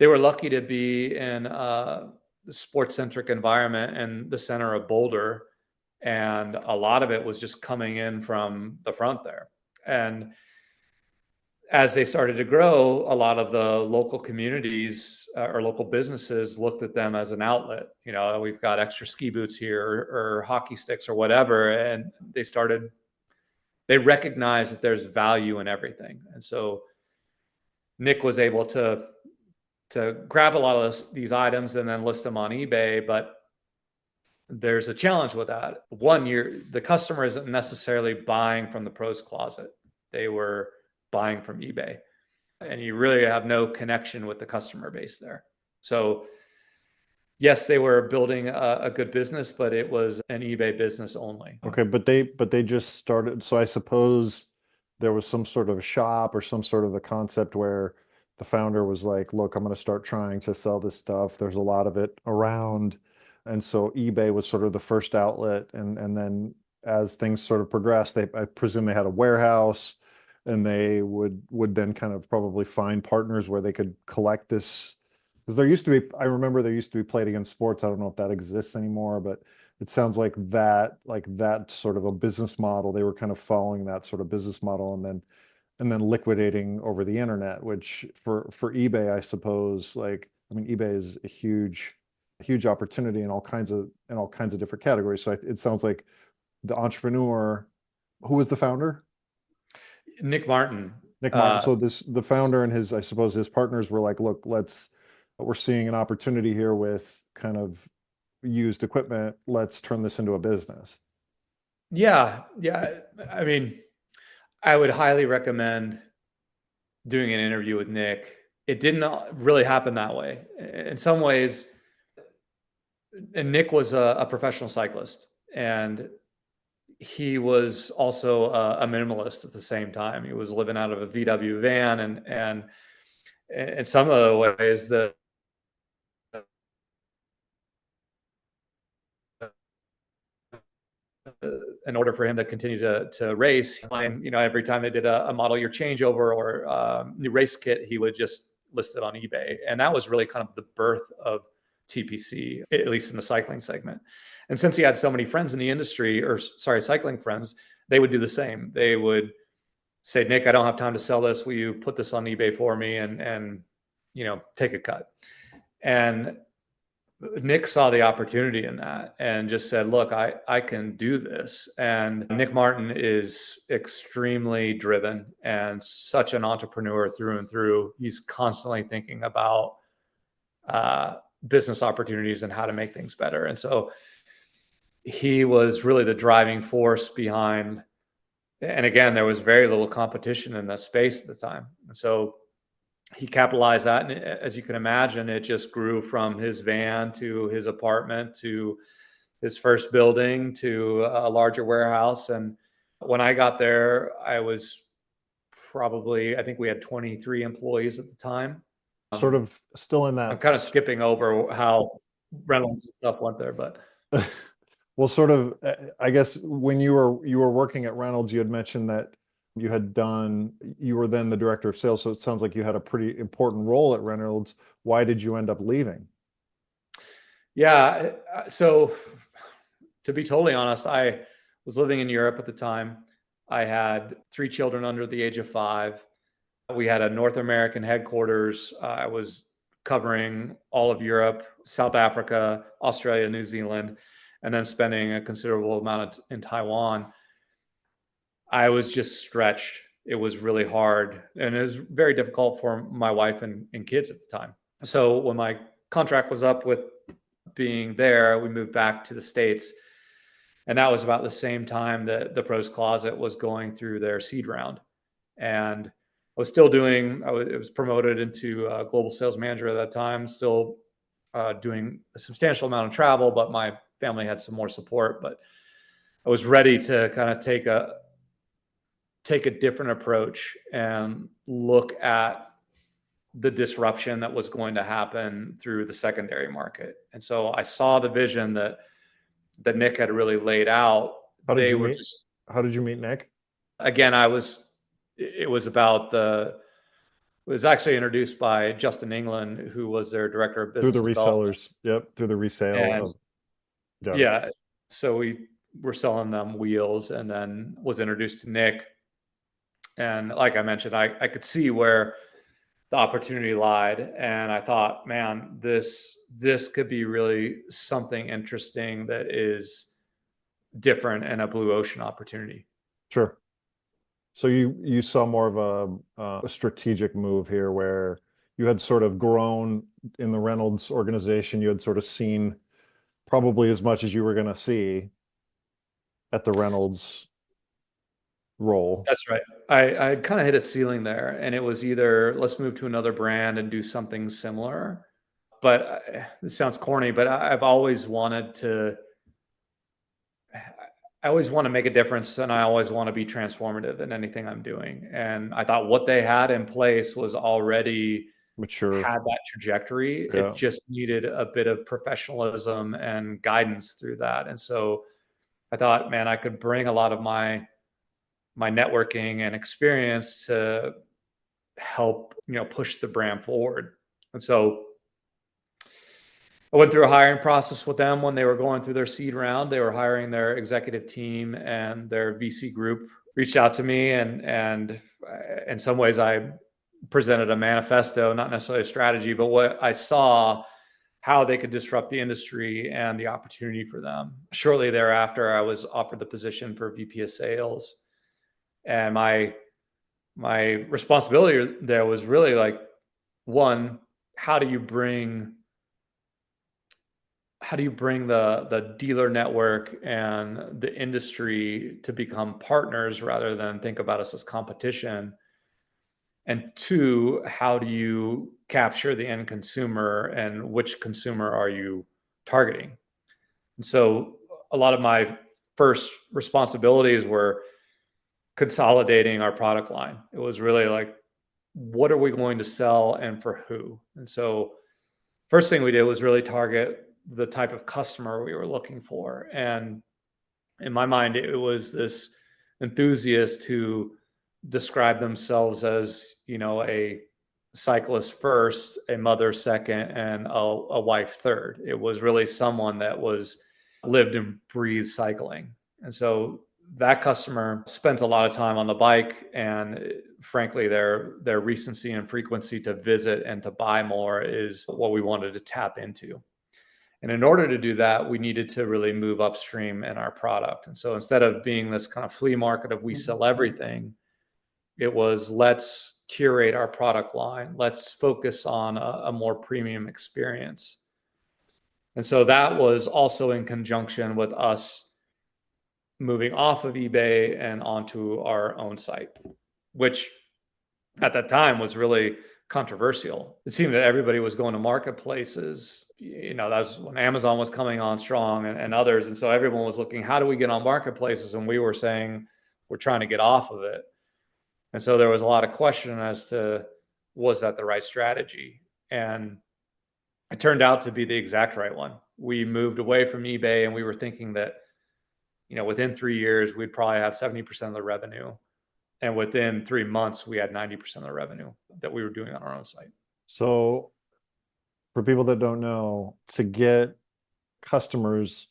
lucky to be in a sports centric environment in the center of Boulder, and a lot of it was just coming in from the front there. And as they started to grow, a lot of the local communities or local businesses looked at them as an outlet. You know, we've got extra ski boots here or hockey sticks or whatever, and they recognized that there's value in everything. And so Nick was able to grab a lot of these items and then list them on eBay, but there's a challenge with that. One, the customer isn't necessarily buying from the pros closet. They were buying from eBay, and you really have no connection with the customer base there. So yes, they were building a good business, but it was an eBay business only. Okay, but they just started. So I suppose there was some sort of a shop or some sort of a concept where the founder was like, "Look, I'm going to start trying to sell this stuff. There's a lot of it around." And so eBay was sort of the first outlet, and then as things sort of progressed, I presume they had a warehouse, and they would then kind of probably find partners where they could collect this. Because there used to be, I remember there used to be Play It Again Sports. I don't know if that exists anymore, but it sounds like that sort of a business model. They were kind of following that sort of business model, and then liquidating over the internet, which for eBay, I suppose, like, I mean, eBay is a huge opportunity in all kinds of different categories. So it sounds like the entrepreneur, who was the founder? Nick Martin. Nick Martin. So the founder and I suppose his partners were like, "Look, we're seeing an opportunity here with kind of used equipment. Let's turn this into a business." Yeah. Yeah. I mean, I would highly recommend doing an interview with Nick. It didn't really happen that way. In some ways, and Nick was a professional cyclist, and he was also a minimalist at the same time. He was living out of a VW van, and in some of the ways that in order for him to continue to race, and every time they did a model year changeover or new race kit, he would just list it on eBay, and that was really kind of the birth of TPC, at least in the cycling segment. And since he had so many friends in the industry, or sorry, cycling friends, they would do the same. They would say, "Nick, I don't have time to sell this. Will you put this on eBay for me and take a cut?" And Nick saw the opportunity in that and just said, "Look, I can do this." And Nick Martin is extremely driven and such an entrepreneur through and through. He's constantly thinking about business opportunities and how to make things better. And so he was really the driving force behind. And again, there was very little competition in the space at the time. And so he capitalized that. And as you can imagine, it just grew from his van to his apartment to his first building to a larger warehouse. And when I got there, I think we had 23 employees at the time. Sort of still in I'm that. kind of skipping over how Reynolds and stuff went there, but Well, sort of, I guess when you were working at Reynolds, you had mentioned that you were then the director of sales. So it sounds like you had a pretty important role at Reynolds. Why did you end up leaving? yeah. So to be totally honest, I was living in Europe at the time. I had 3 children under the age of 5. We had a North American headquarters. I was covering all of Europe, South Africa, Australia, New Zealand, and then spending a considerable amount in Taiwan. I was just stretched. It was really hard, and it was very difficult for my wife and kids at the time. So when my contract was up with being there, we moved back to the States. And that was about the same time that the Pros Closet was going through their seed round. And I was still doing, it was promoted into global sales manager at that time, still doing a substantial amount of travel, but my family had some more support. But I was ready to kind of take a different approach and look at the disruption that was going to happen through the secondary market. And so I saw the vision that Nick had really laid out. How did you meet Nick? Again, it was actually introduced by Justin England, who was their director of business development. Through the resellers. Yep. Through the resale. Yeah. So we were selling them wheels, and then was introduced to Nick. And like I mentioned, I could see where the opportunity lied. And I thought, man, this could be really something interesting that is different and a blue ocean opportunity. Sure. So you saw more of a strategic move here, where you had sort of grown in the Reynolds organization. You had sort of seen probably as much as you were going to see at the Reynolds role. That's right. I kind of hit a ceiling there, and it was either let's move to another brand and do something similar. But this sounds corny, but I always want to make a difference, and I always want to be transformative in anything I'm doing. And I thought what they had in place was already Mature. Had that trajectory. Yeah. It just needed a bit of professionalism and guidance through that. And so I thought, man, I could bring a lot of my networking and experience to help, push the brand forward. And so I went through a hiring process with them when they were going through their seed round. They were hiring their executive team, and their VC group reached out to me, and in some ways I presented a manifesto, not necessarily a strategy, but what I saw, how they could disrupt the industry and the opportunity for them. Shortly thereafter, I was offered the position for VP of sales. And my responsibility there was really like, one, how do you bring the dealer network and the industry to become partners rather than think about us as competition? And two, how do you capture the end consumer, and which consumer are you targeting? And so a lot of my first responsibilities were consolidating our product line. It was really like, what are we going to sell and for who? And so first thing we did was really target the type of customer we were looking for. And in my mind, it was this enthusiast who described themselves as, a cyclist first, a mother second, and a wife third. It was really someone that lived and breathed cycling. And so that customer spends a lot of time on the bike, and frankly, their recency and frequency to visit and to buy more is what we wanted to tap into. And in order to do that, we needed to really move upstream in our product. And so instead of being this kind of flea market of we sell everything, it was let's curate our product line. Let's focus on a more premium experience. And so that was also in conjunction with us moving off of eBay and onto our own site, which at that time was really controversial. It seemed that everybody was going to marketplaces. That was when Amazon was coming on strong, and others. And so everyone was looking, how do we get on marketplaces? And we were saying, we're trying to get off of it. And so there was a lot of question as to, was that the right strategy? And it turned out to be the exact right one. We moved away from eBay, and we were thinking that, within 3 years, we'd probably have 70% of the revenue. And within 3 months, we had 90% of the revenue that we were doing on our own site. So for people that don't know, to get customers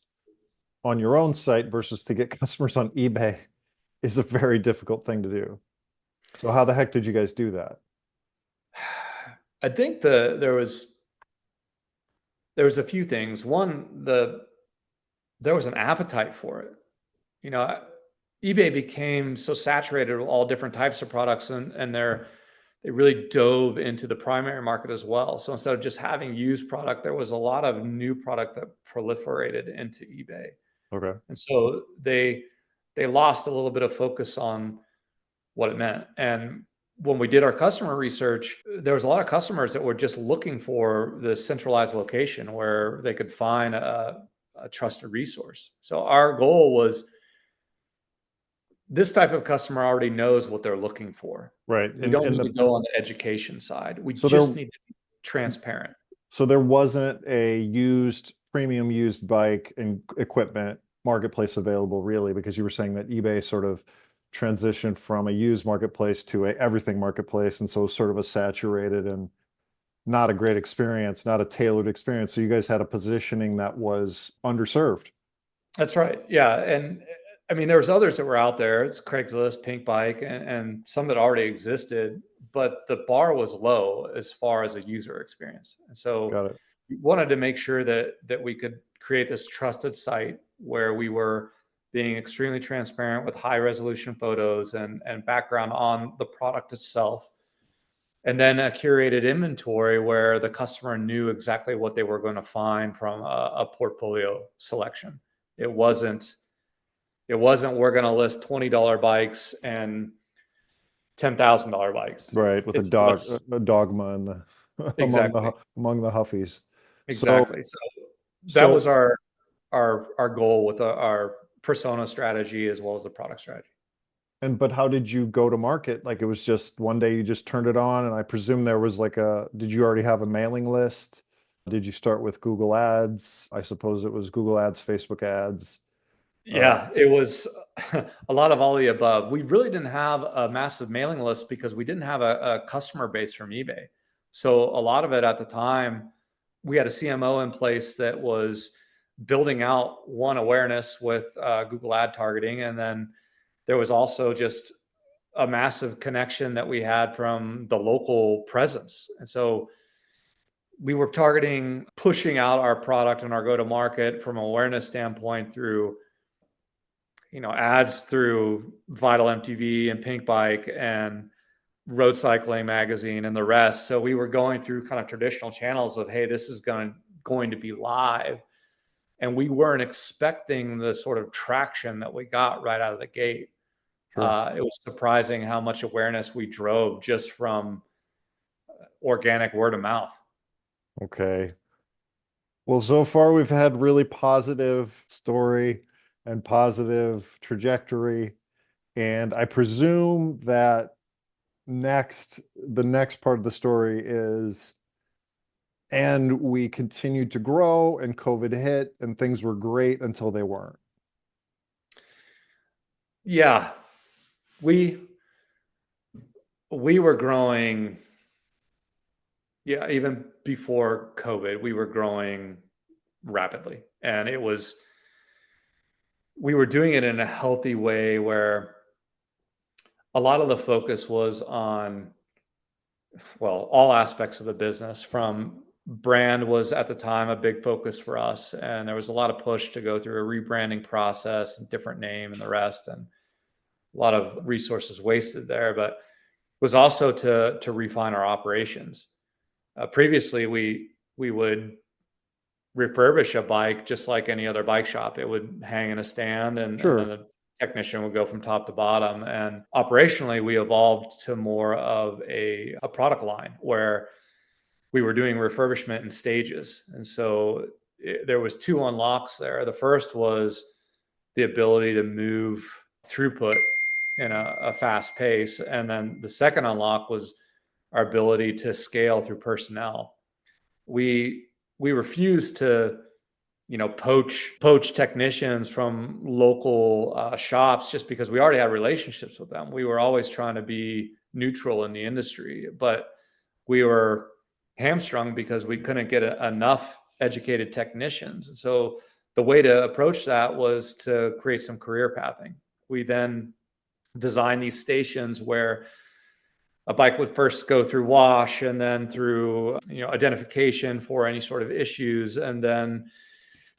on your own site versus to get customers on eBay is a very difficult thing to do. So how the heck did you guys do that? I think there was a few things. One, there was an appetite for it. eBay became so saturated with all different types of products, and there they really dove into the primary market as well. So instead of just having used product, there was a lot of new product that proliferated into eBay. Okay. And so they lost a little bit of focus on what it meant. And when we did our customer research, there was a lot of customers that were just looking for the centralized location where they could find a trusted resource. So our goal was, this type of customer already knows what they're looking for. Right. We don't need to go on the education side. We So just there, need to be transparent. so there wasn't a premium used bike and equipment marketplace available really, because you were saying that eBay sort of transitioned from a used marketplace to a everything marketplace. And so sort of a saturated and not a great experience, not a tailored experience. So you guys had a positioning that was underserved. That's right. Yeah. And I mean, there was others that were out there. It's Craigslist, Pink Bike, and some that already existed, but the bar was low as far as a user experience. And so Got it. we wanted to make sure that we could create this trusted site where we were being extremely transparent with high resolution photos and background on the product itself. And then a curated inventory where the customer knew exactly what they were going to find from a portfolio selection. It wasn't we're going to list $20 bikes and $10,000 bikes. Right. With a dogma in the, Exactly. among the Huffies. Exactly. So that was our goal with our persona strategy as well as the product strategy. But how did you go to market? Like it was just one day you just turned it on, and I presume there was did you already have a mailing list? Did you start with Google Ads? I suppose it was Google Ads, Facebook ads. Yeah, it was a lot of all the above. We really didn't have a massive mailing list because we didn't have a customer base from eBay. So a lot of it at the time, we had a CMO in place that was building out awareness with Google ad targeting. And then there was also just a massive connection that we had from the local presence. And so we were targeting, pushing out our product and our go-to-market from an awareness standpoint through ads through Vital MTV and Pink Bike and Road Cycling Magazine and the rest. So we were going through kind of traditional channels of, hey, this is going to be live. And we weren't expecting the sort of traction that we got right out of the gate. Sure. It was surprising how much awareness we drove just from organic word of mouth. Okay. Well, so far we've had really positive story and positive trajectory. And I presume that the next part of the story is, and we continued to grow and COVID hit and things were great until they weren't. Yeah. We were growing. Yeah. Even before COVID, we were growing rapidly, and we were doing it in a healthy way where a lot of the focus was on, all aspects of the business. From brand was at the time a big focus for us. And there was a lot of push to go through a rebranding process and different name and the rest, and a lot of resources wasted there, but it was also to refine our operations. Previously, we would refurbish a bike just like any other bike shop. It would hang in a stand, and Sure. and then the technician would go from top to bottom. And operationally, we evolved to more of a product line where we were doing refurbishment in stages. And so there was two unlocks there. The first was the ability to move throughput in a fast pace. And then the second unlock was our ability to scale through personnel. We refused to, poach technicians from local shops just because we already had relationships with them. We were always trying to be neutral in the industry, but we were hamstrung because we couldn't get enough educated technicians. And so the way to approach that was to create some career pathing. We then designed these stations where a bike would first go through wash and then through identification for any sort of issues, and then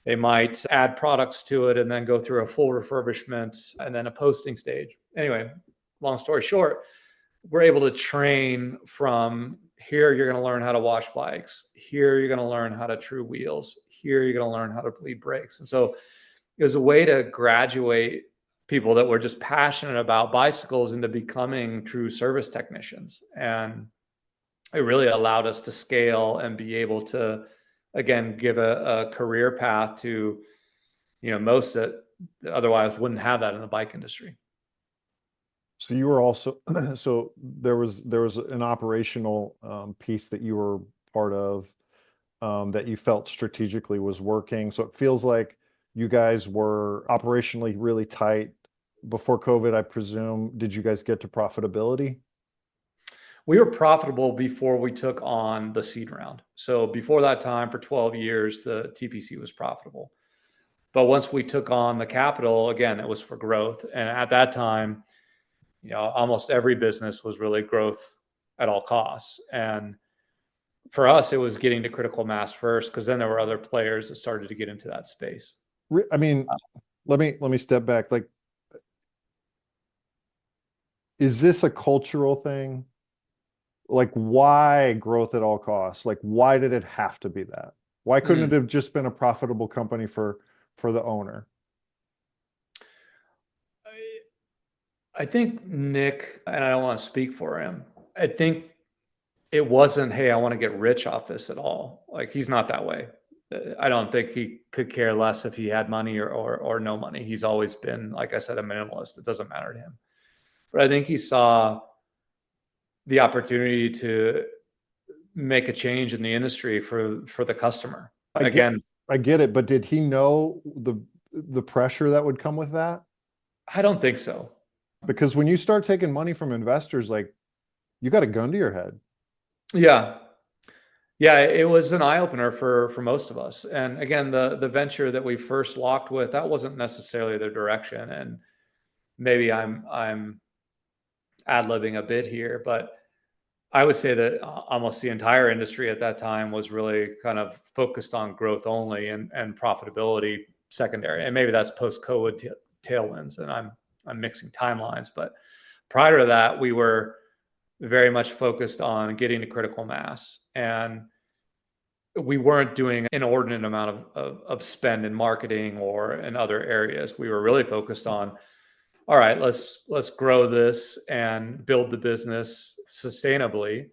they might add products to it and then go through a full refurbishment and then a posting stage. Anyway, long story short, we're able to train from here. You're going to learn how to wash bikes. Here, you're going to learn how to true wheels. Here, you're going to learn how to bleed brakes. And so it was a way to graduate people that were just passionate about bicycles into becoming true service technicians. And it really allowed us to scale and be able to, again, give a career path to, most that otherwise wouldn't have that in the bike industry. So you were also so there was an operational piece that you were part of that you felt strategically was working. So it feels like you guys were operationally really tight before COVID, I presume. Did you guys get to profitability? We were profitable before we took on the seed round. So before that time, for 12 years, the TPC was profitable. But once we took on the capital, again, it was for growth. And at that time, almost every business was really growth at all costs. And for us, it was getting to critical mass first, because then there were other players that started to get into that space. I mean, let me step back. Like, is this a cultural thing? Like, why growth at all costs? Like, why did it have to be that? Why couldn't it have just been a profitable company for the owner? I think Nick, and I don't want to speak for him, I think it wasn't, hey, I want to get rich off this at all. Like, he's not that way. I don't think he could care less if he had money or no money. He's always been, like I said, a minimalist. It doesn't matter to him. But I think he saw the opportunity to make a change in the industry for the customer. I get it, but did he know the pressure that would come with that? I don't think so. Because when you start taking money from investors, like, you got a gun to your head. Yeah. Yeah, it was an eye opener for most of us. And again, the venture that we first locked with, that wasn't necessarily the direction. And maybe I'm ad-libbing a bit here, but I would say that almost the entire industry at that time was really kind of focused on growth only and profitability secondary. And maybe that's post-COVID tailwinds, and I'm mixing timelines. But prior to that, we were very much focused on getting to critical mass, and we weren't doing an inordinate amount of spend in marketing or in other areas. We were really focused on, all right, let's grow this and build the business sustainably.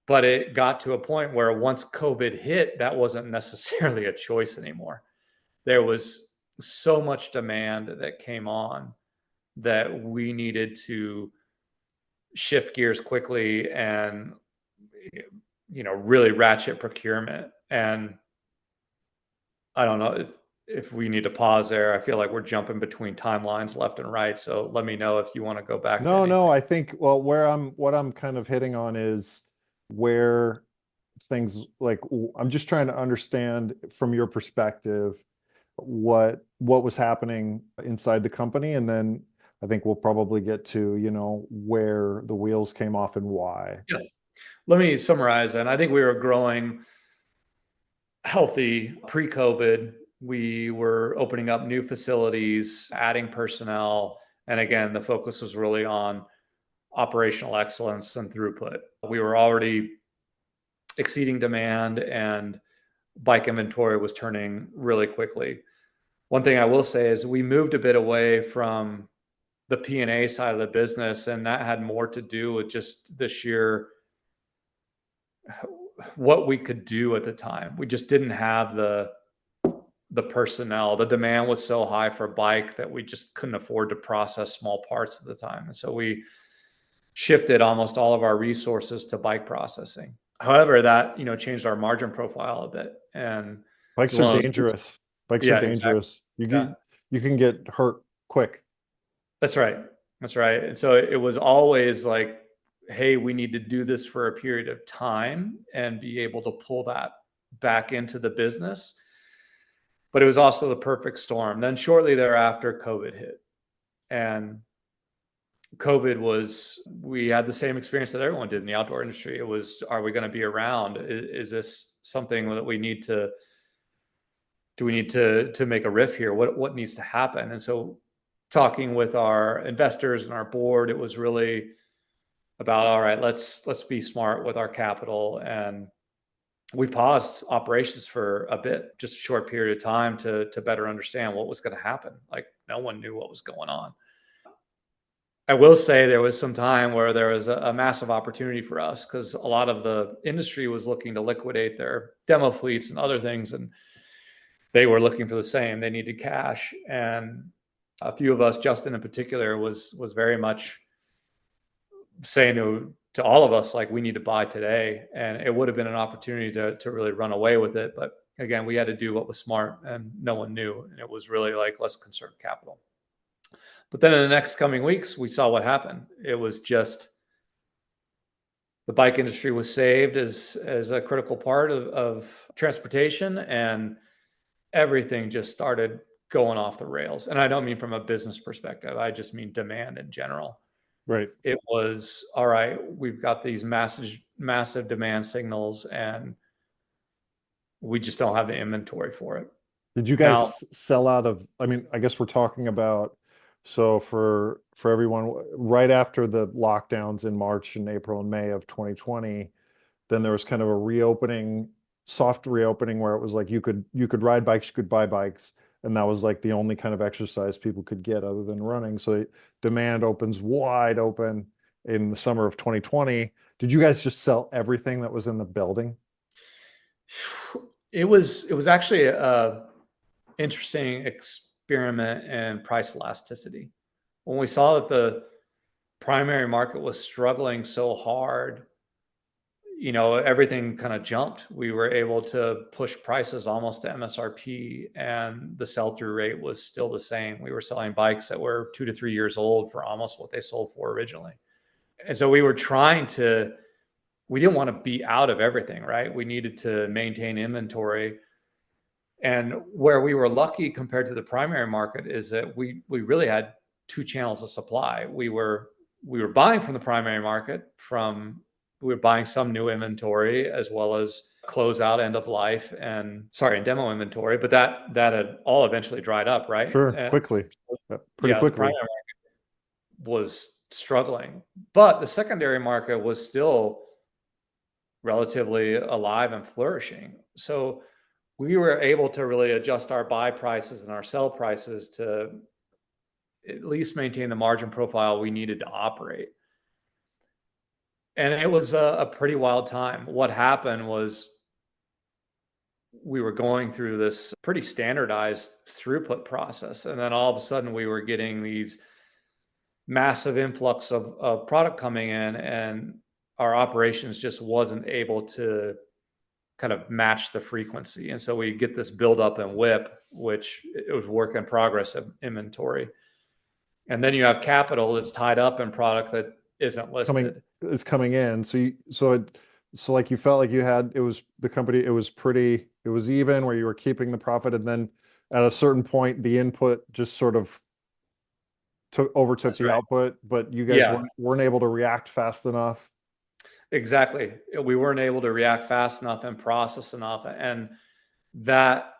But it got to a point where once COVID hit, that wasn't necessarily a choice anymore. There was so much demand that came on that we needed to shift gears quickly and really ratchet procurement. And I don't know if we need to pause there. I feel like we're jumping between timelines left and right. So let me know if you want to go back to anything. No, I think, well, what I'm kind of hitting on is where things, like, I'm just trying to understand from your perspective what was happening inside the company, and then I think we'll probably get to, where the wheels came off and why. Yeah. Let me summarize. And I think we were growing healthy pre-COVID. We were opening up new facilities, adding personnel. And again, the focus was really on operational excellence and throughput. We were already exceeding demand, and bike inventory was turning really quickly. One thing I will say is we moved a bit away from the P&A side of the business, and that had more to do with just the sheer what we could do at the time. We just didn't have the personnel. The demand was so high for bike that we just couldn't afford to process small parts at the time. And so we shifted almost all of our resources to bike processing. However, that, changed our margin profile a bit. And Bikes are dangerous. Bikes are dangerous. Exactly. You can get hurt quick. That's right. That's right. And so it was always like, hey, we need to do this for a period of time and be able to pull that back into the business. But it was also the perfect storm. Then shortly thereafter, COVID hit. And COVID we had the same experience that everyone did in the outdoor industry. It was, are we going to be around? Is this something that do we need to make a riff here? What needs to happen? And so talking with our investors and our board, it was really, about, all right, let's be smart with our capital. And we paused operations for a bit, just a short period of time to better understand what was going to happen. Like no one knew what was going on. I will say there was some time where there was a massive opportunity for us because a lot of the industry was looking to liquidate their demo fleets and other things, and they were looking for the same. They needed cash, and a few of us, Justin in particular, was very much saying to all of us, like, we need to buy today. And it would have been an opportunity to really run away with it. But again, we had to do what was smart, and no one knew. And it was really like, let's conserve capital. But then in the next coming weeks, we saw what happened. It was just the bike industry was saved as a critical part of transportation, and everything just started going off the rails. And I don't mean from a business perspective. I just mean demand in general. Right. It was, all right, we've got these massive demand signals, and we just don't have the inventory for it. Did you Now, guys sell out of, I mean, I guess we're talking about, so for everyone, right after the lockdowns in March and April and May of 2020, then there was kind of a reopening, soft reopening where it was like you could ride bikes, you could buy bikes, and that was like the only kind of exercise people could get other than running. So demand opens wide open in the summer of 2020. Did you guys just sell everything that was in the building? it was actually a interesting experiment in price elasticity. When we saw that the primary market was struggling so hard, everything kind of jumped. We were able to push prices almost to MSRP, and the sell-through rate was still the same. We were selling bikes that were 2 to 3 years old for almost what they sold for originally. And so we didn't want to be out of everything, right? We needed to maintain inventory. And where we were lucky compared to the primary market is that we really had two channels of supply. We were buying from the primary market, we were buying some new inventory as well as closeout, end of life, and demo inventory, but that had all eventually dried up, right? Sure, And quickly, pretty the quickly. primary market was struggling, but the secondary market was still relatively alive and flourishing. So we were able to really adjust our buy prices and our sell prices to at least maintain the margin profile we needed to operate. And it was a pretty wild time. What happened was we were going through this pretty standardized throughput process. And then all of a sudden we were getting these massive influx of product coming in, and our operations just wasn't able to kind of match the frequency. And so we get this buildup in WIP, which it was work in progress of inventory. And then you have capital that's tied up in product that isn't listed. Coming in. So like you felt like you had, it was the company, it was even where you were keeping the profit. And then at a certain point, the input just sort of overtook That's the right. output, but you guys weren't able to react fast enough. Exactly. We weren't able to react fast enough and process enough. And that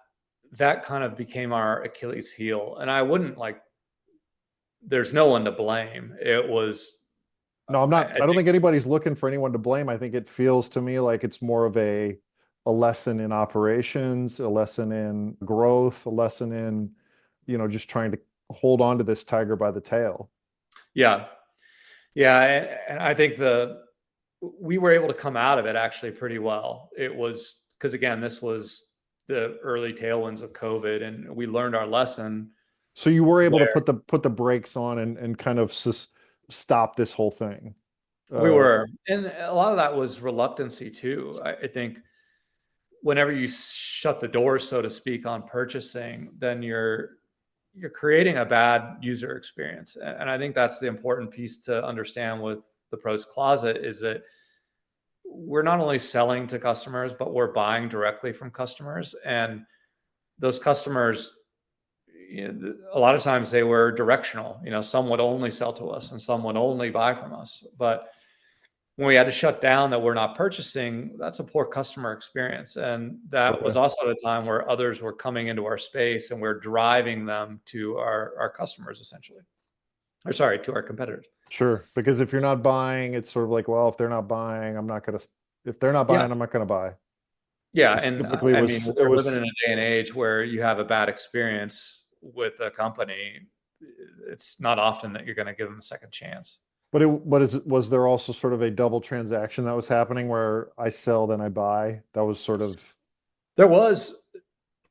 kind of became our Achilles heel. And I wouldn't there's no one to blame. It was, no, I don't think anybody's looking for anyone to blame. I think it feels to me like it's more of a lesson in operations, a lesson in growth, a lesson in, just trying to hold on to this tiger by the tail. Yeah. Yeah. And I think we were able to come out of it actually pretty well. It was because, again, this was the early tailwinds of COVID, and we learned our lesson. So you were able to put the brakes on and kind of stop this whole thing. We were, and a lot of that was reluctancy too. I think whenever you shut the door, so to speak, on purchasing, then you're creating a bad user experience. And I think that's the important piece to understand with the Pros Closet, is that we're not only selling to customers, but we're buying directly from customers. And those customers, a lot of times they were directional. Some would only sell to us and some would only buy from us. But when we had to shut down that we're not purchasing, that's a poor customer experience. And that was also at a time where others were coming into our space and we're driving them to our customers, essentially. or sorry, to our competitors. Sure. Because if you're not buying, it's sort of like, well, if they're not buying, if they're not Yeah. buying, I'm not going to buy. Yeah. This And typically I mean, was, it we're living was, in a day and age where you have a bad experience with a company. It's not often that you're going to give them a second chance. was there also sort of a double transaction that was happening where I sell, then I buy? That was sort of, There was,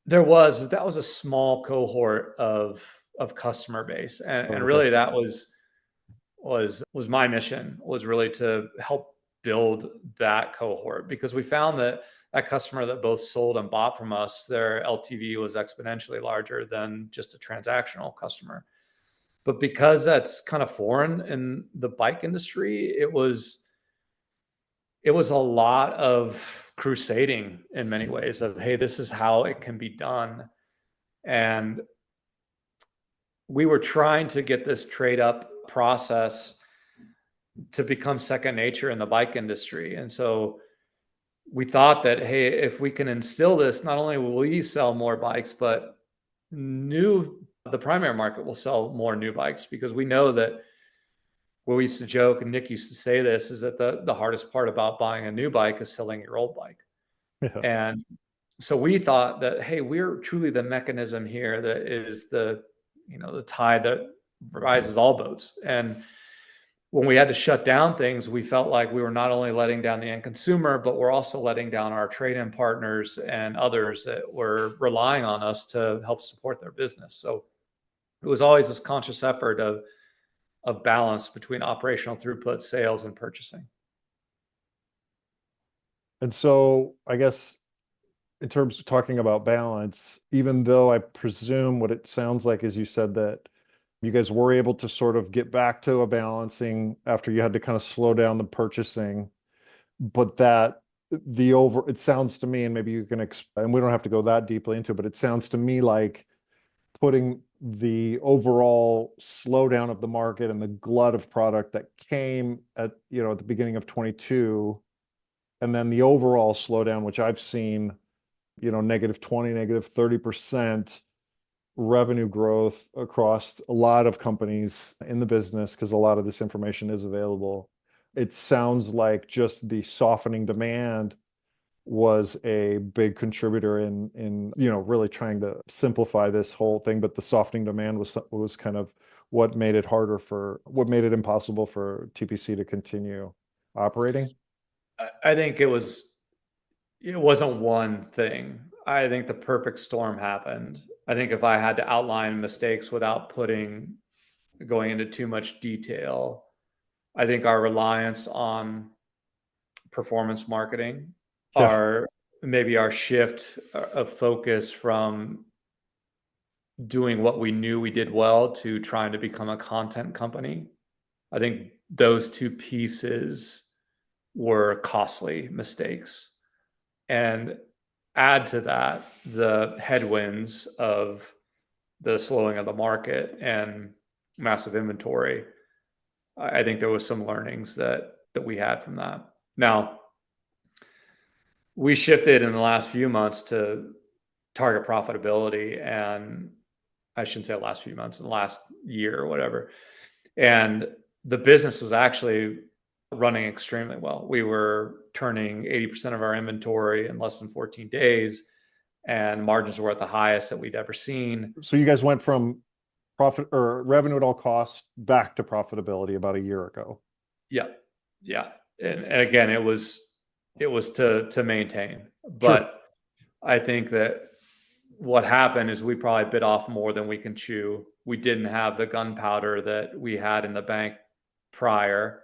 that was a small cohort of customer base. And okay. really that was my mission, was really to help build that cohort, because we found that that customer that both sold and bought from us, their LTV was exponentially larger than just a transactional customer. But because that's kind of foreign in the bike industry, it was a lot of crusading in many ways of, hey, this is how it can be done. And we were trying to get this trade up process to become second nature in the bike industry. And so we thought that, hey, if we can instill this, not only will we sell more bikes, but the primary market will sell more new bikes, because we know that what we used to joke, and Nick used to say this, is that the hardest part about buying a new bike is selling your old bike. Yeah. And so we thought that, hey, we're truly the mechanism here that is the tide that rises all boats. And when we had to shut down things, we felt like we were not only letting down the end consumer, but we're also letting down our trade-in partners and others that were relying on us to help support their business. So it was always this conscious effort of balance between operational throughput, sales, and purchasing. And so I guess in terms of talking about balance, even though I presume what it sounds like is you said that you guys were able to sort of get back to a balancing after you had to kind of slow down the purchasing, but that it sounds to me, and maybe you can, and we don't have to go that deeply into it, but it sounds to me like putting the overall slowdown of the market and the glut of product that came at the beginning of 22, and then the overall slowdown, which I've seen, -20, -30% revenue growth across a lot of companies in the business, because a lot of this information is available. It sounds like just the softening demand was a big contributor in really trying to simplify this whole thing, but the softening demand was kind of what made it impossible for TPC to continue operating. I think it wasn't one thing. I think the perfect storm happened. I think if I had to outline mistakes without going into too much detail, I think our reliance on performance marketing, Yeah. maybe our shift of focus from doing what we knew we did well to trying to become a content company. I think those two pieces were costly mistakes. And add to that the headwinds of the slowing of the market and massive inventory. I think there was some learnings that we had from that. Now, we shifted in the last few months to target profitability, and I shouldn't say the last few months, in the last year or whatever. And the business was actually running extremely well. We were turning 80% of our inventory in less than 14 days, and margins were at the highest that we'd ever seen. So you guys went from profit or revenue at all costs back to profitability about a year ago. Yeah. Yeah. And again, it was to maintain. But Sure. I think that what happened is we probably bit off more than we can chew. We didn't have the gunpowder that we had in the bank prior,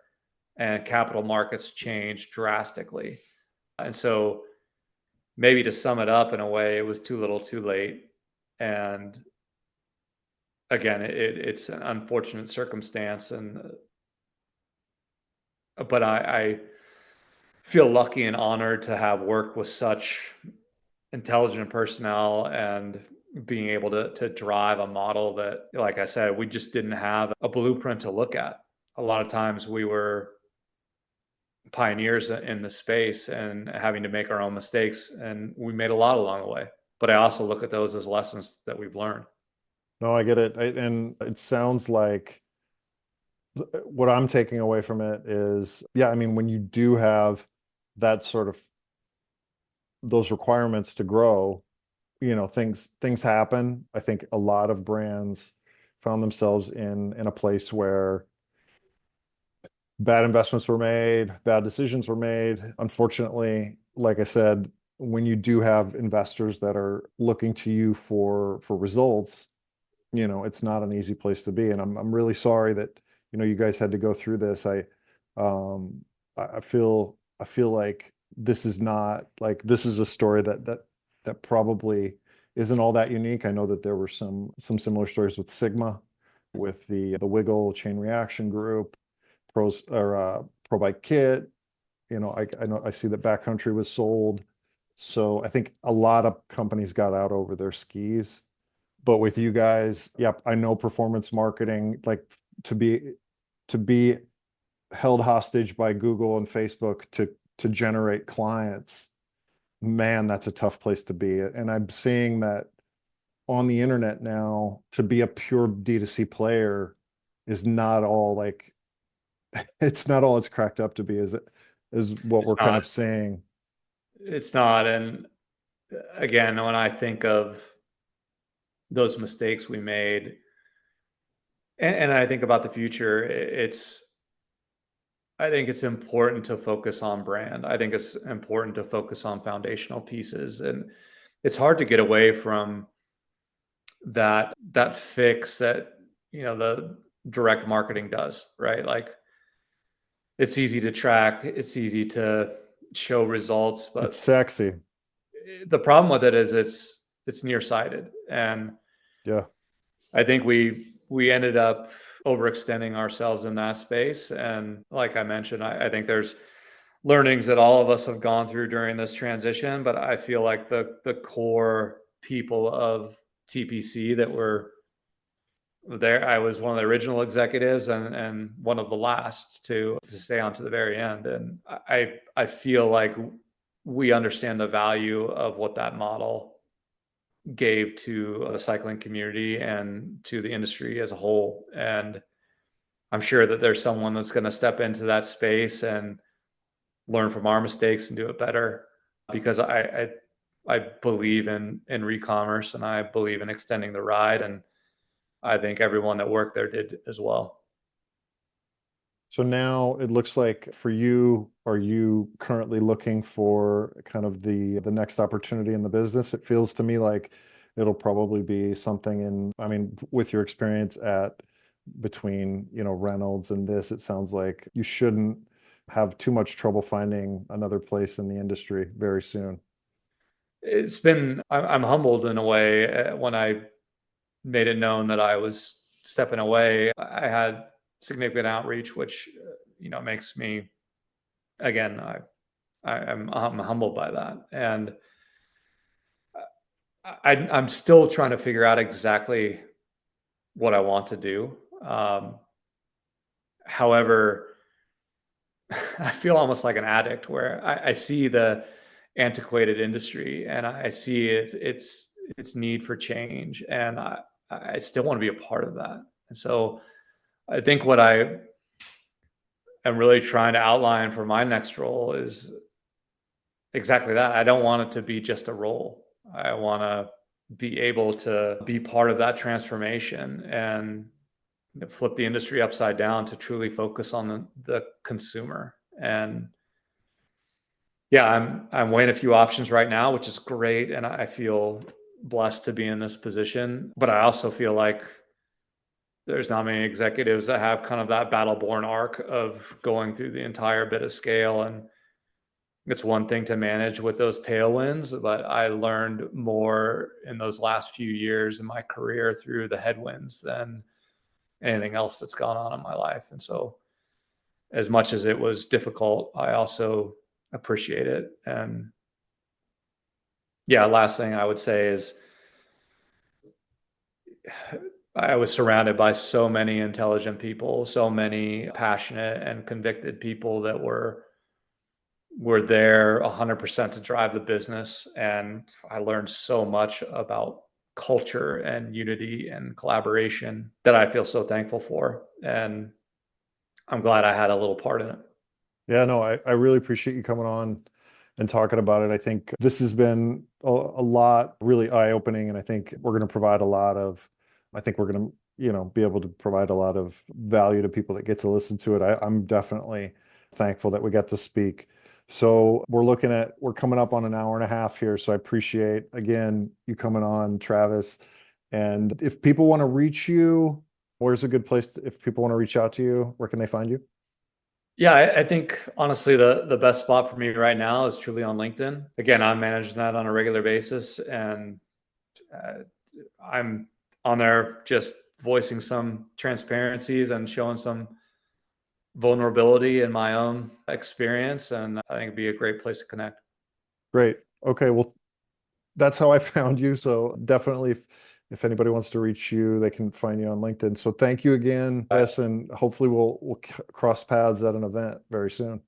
and capital markets changed drastically. And so maybe to sum it up in a way, it was too little too late. And again, it's an unfortunate circumstance. But I feel lucky and honored to have worked with such intelligent personnel and being able to drive a model that, like I said, we just didn't have a blueprint to look at. A lot of times we were pioneers in the space and having to make our own mistakes, and we made a lot along the way. But I also look at those as lessons that we've learned. No, I get it. And it sounds like what I'm taking away from it is, yeah, I mean, when you do have that sort of those requirements to grow, things happen. I think a lot of brands found themselves in a place where bad investments were made, bad decisions were made. Unfortunately, like I said, when you do have investors that are looking to you for results, it's not an easy place to be. And I'm really sorry that, you guys had to go through this. Um I feel like this is a story that probably isn't all that unique. I know that there were some similar stories with Sigma, with the Wiggle chain reaction group, pros or Pro Bike Kit. I know I see that Backcountry was sold. So I think a lot of companies got out over their skis. But with you guys, yep, I know performance marketing, like to be to be held hostage by Google and Facebook to generate clients, man, that's a tough place to be. And I'm seeing that on the internet now, to be a pure D2C player is not all like it's not all it's cracked up to be, is what It's we're kind not. of saying. It's not. And again, when I think of those mistakes we made, and I think about the future, I think it's important to focus on brand. I think it's important to focus on foundational pieces. And it's hard to get away from that fix that, the direct marketing does, right? Like it's easy to track, it's easy to show results, It's but sexy. the problem with it is it's nearsighted. And Yeah. I think we ended up overextending ourselves in that space. And like I mentioned, I think there's learnings that all of us have gone through during this transition, but I feel like the core people of TPC that were there, I was one of the original executives and one of the last to stay on to the very end. And I feel like we understand the value of what that model gave to the cycling community and to the industry as a whole. And I'm sure that there's someone that's going to step into that space and learn from our mistakes and do it better, because I believe in re-commerce, and I believe in extending the ride, and I think everyone that worked there did as well. So now it looks like for you, are you currently looking for kind of the next opportunity in the business? It feels to me like it'll probably be something I mean, with your experience at between, Reynolds and this, it sounds like you shouldn't have too much trouble finding another place in the industry very soon. I'm humbled in a way when I made it known that I was stepping away. I had significant outreach, which makes me, again, I'm humbled by that. And I'm still trying to figure out exactly what I want to do. However, I feel almost like an addict where I see the antiquated industry and I see its need for change, and I still want to be a part of that. And so I think what I am really trying to outline for my next role is exactly that. I don't want it to be just a role. I want to be able to be part of that transformation and flip the industry upside down to truly focus on the consumer. And yeah, I'm weighing a few options right now, which is great, and I feel blessed to be in this position. But I also feel like there's not many executives that have kind of that battle-born arc of going through the entire bit of scale. And it's one thing to manage with those tailwinds, but I learned more in those last few years in my career through the headwinds than anything else that's gone on in my life. And so, as much as it was difficult, I also appreciate it. And yeah, last thing I would say is I was surrounded by so many intelligent people, so many passionate and convicted people that were there 100% to drive the business. And I learned so much about culture and unity and collaboration that I feel so thankful for. And I'm glad I had a little part in it. Yeah, no, I really appreciate you coming on and talking about it. I think this has been a lot really eye-opening, and I think we're going to provide a lot of, I think we're going to, be able to provide a lot of value to people that get to listen to it. I'm definitely thankful that we got to speak. So we're coming up on an hour and a half here. So I appreciate, again, you coming on, Travis. And if people want to reach you, where's a good place if people want to reach out to you, where can they find you? Yeah, I think honestly the best spot for me right now is truly on LinkedIn. Again, I'm managing that on a regular basis, and uh, I'm on there just voicing some transparencies and showing some vulnerability in my own experience, and I think it'd be a great place to connect. Great. Okay. Well, that's how I found you. So definitely, if anybody wants to reach you, they can find you on LinkedIn. So thank you again, Wes, and hopefully we'll cross paths at an event very soon.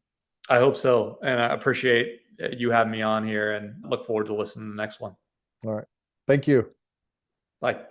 I hope so, and I appreciate you having me on here, and look forward to listening to the next one. All right. Thank you. Bye.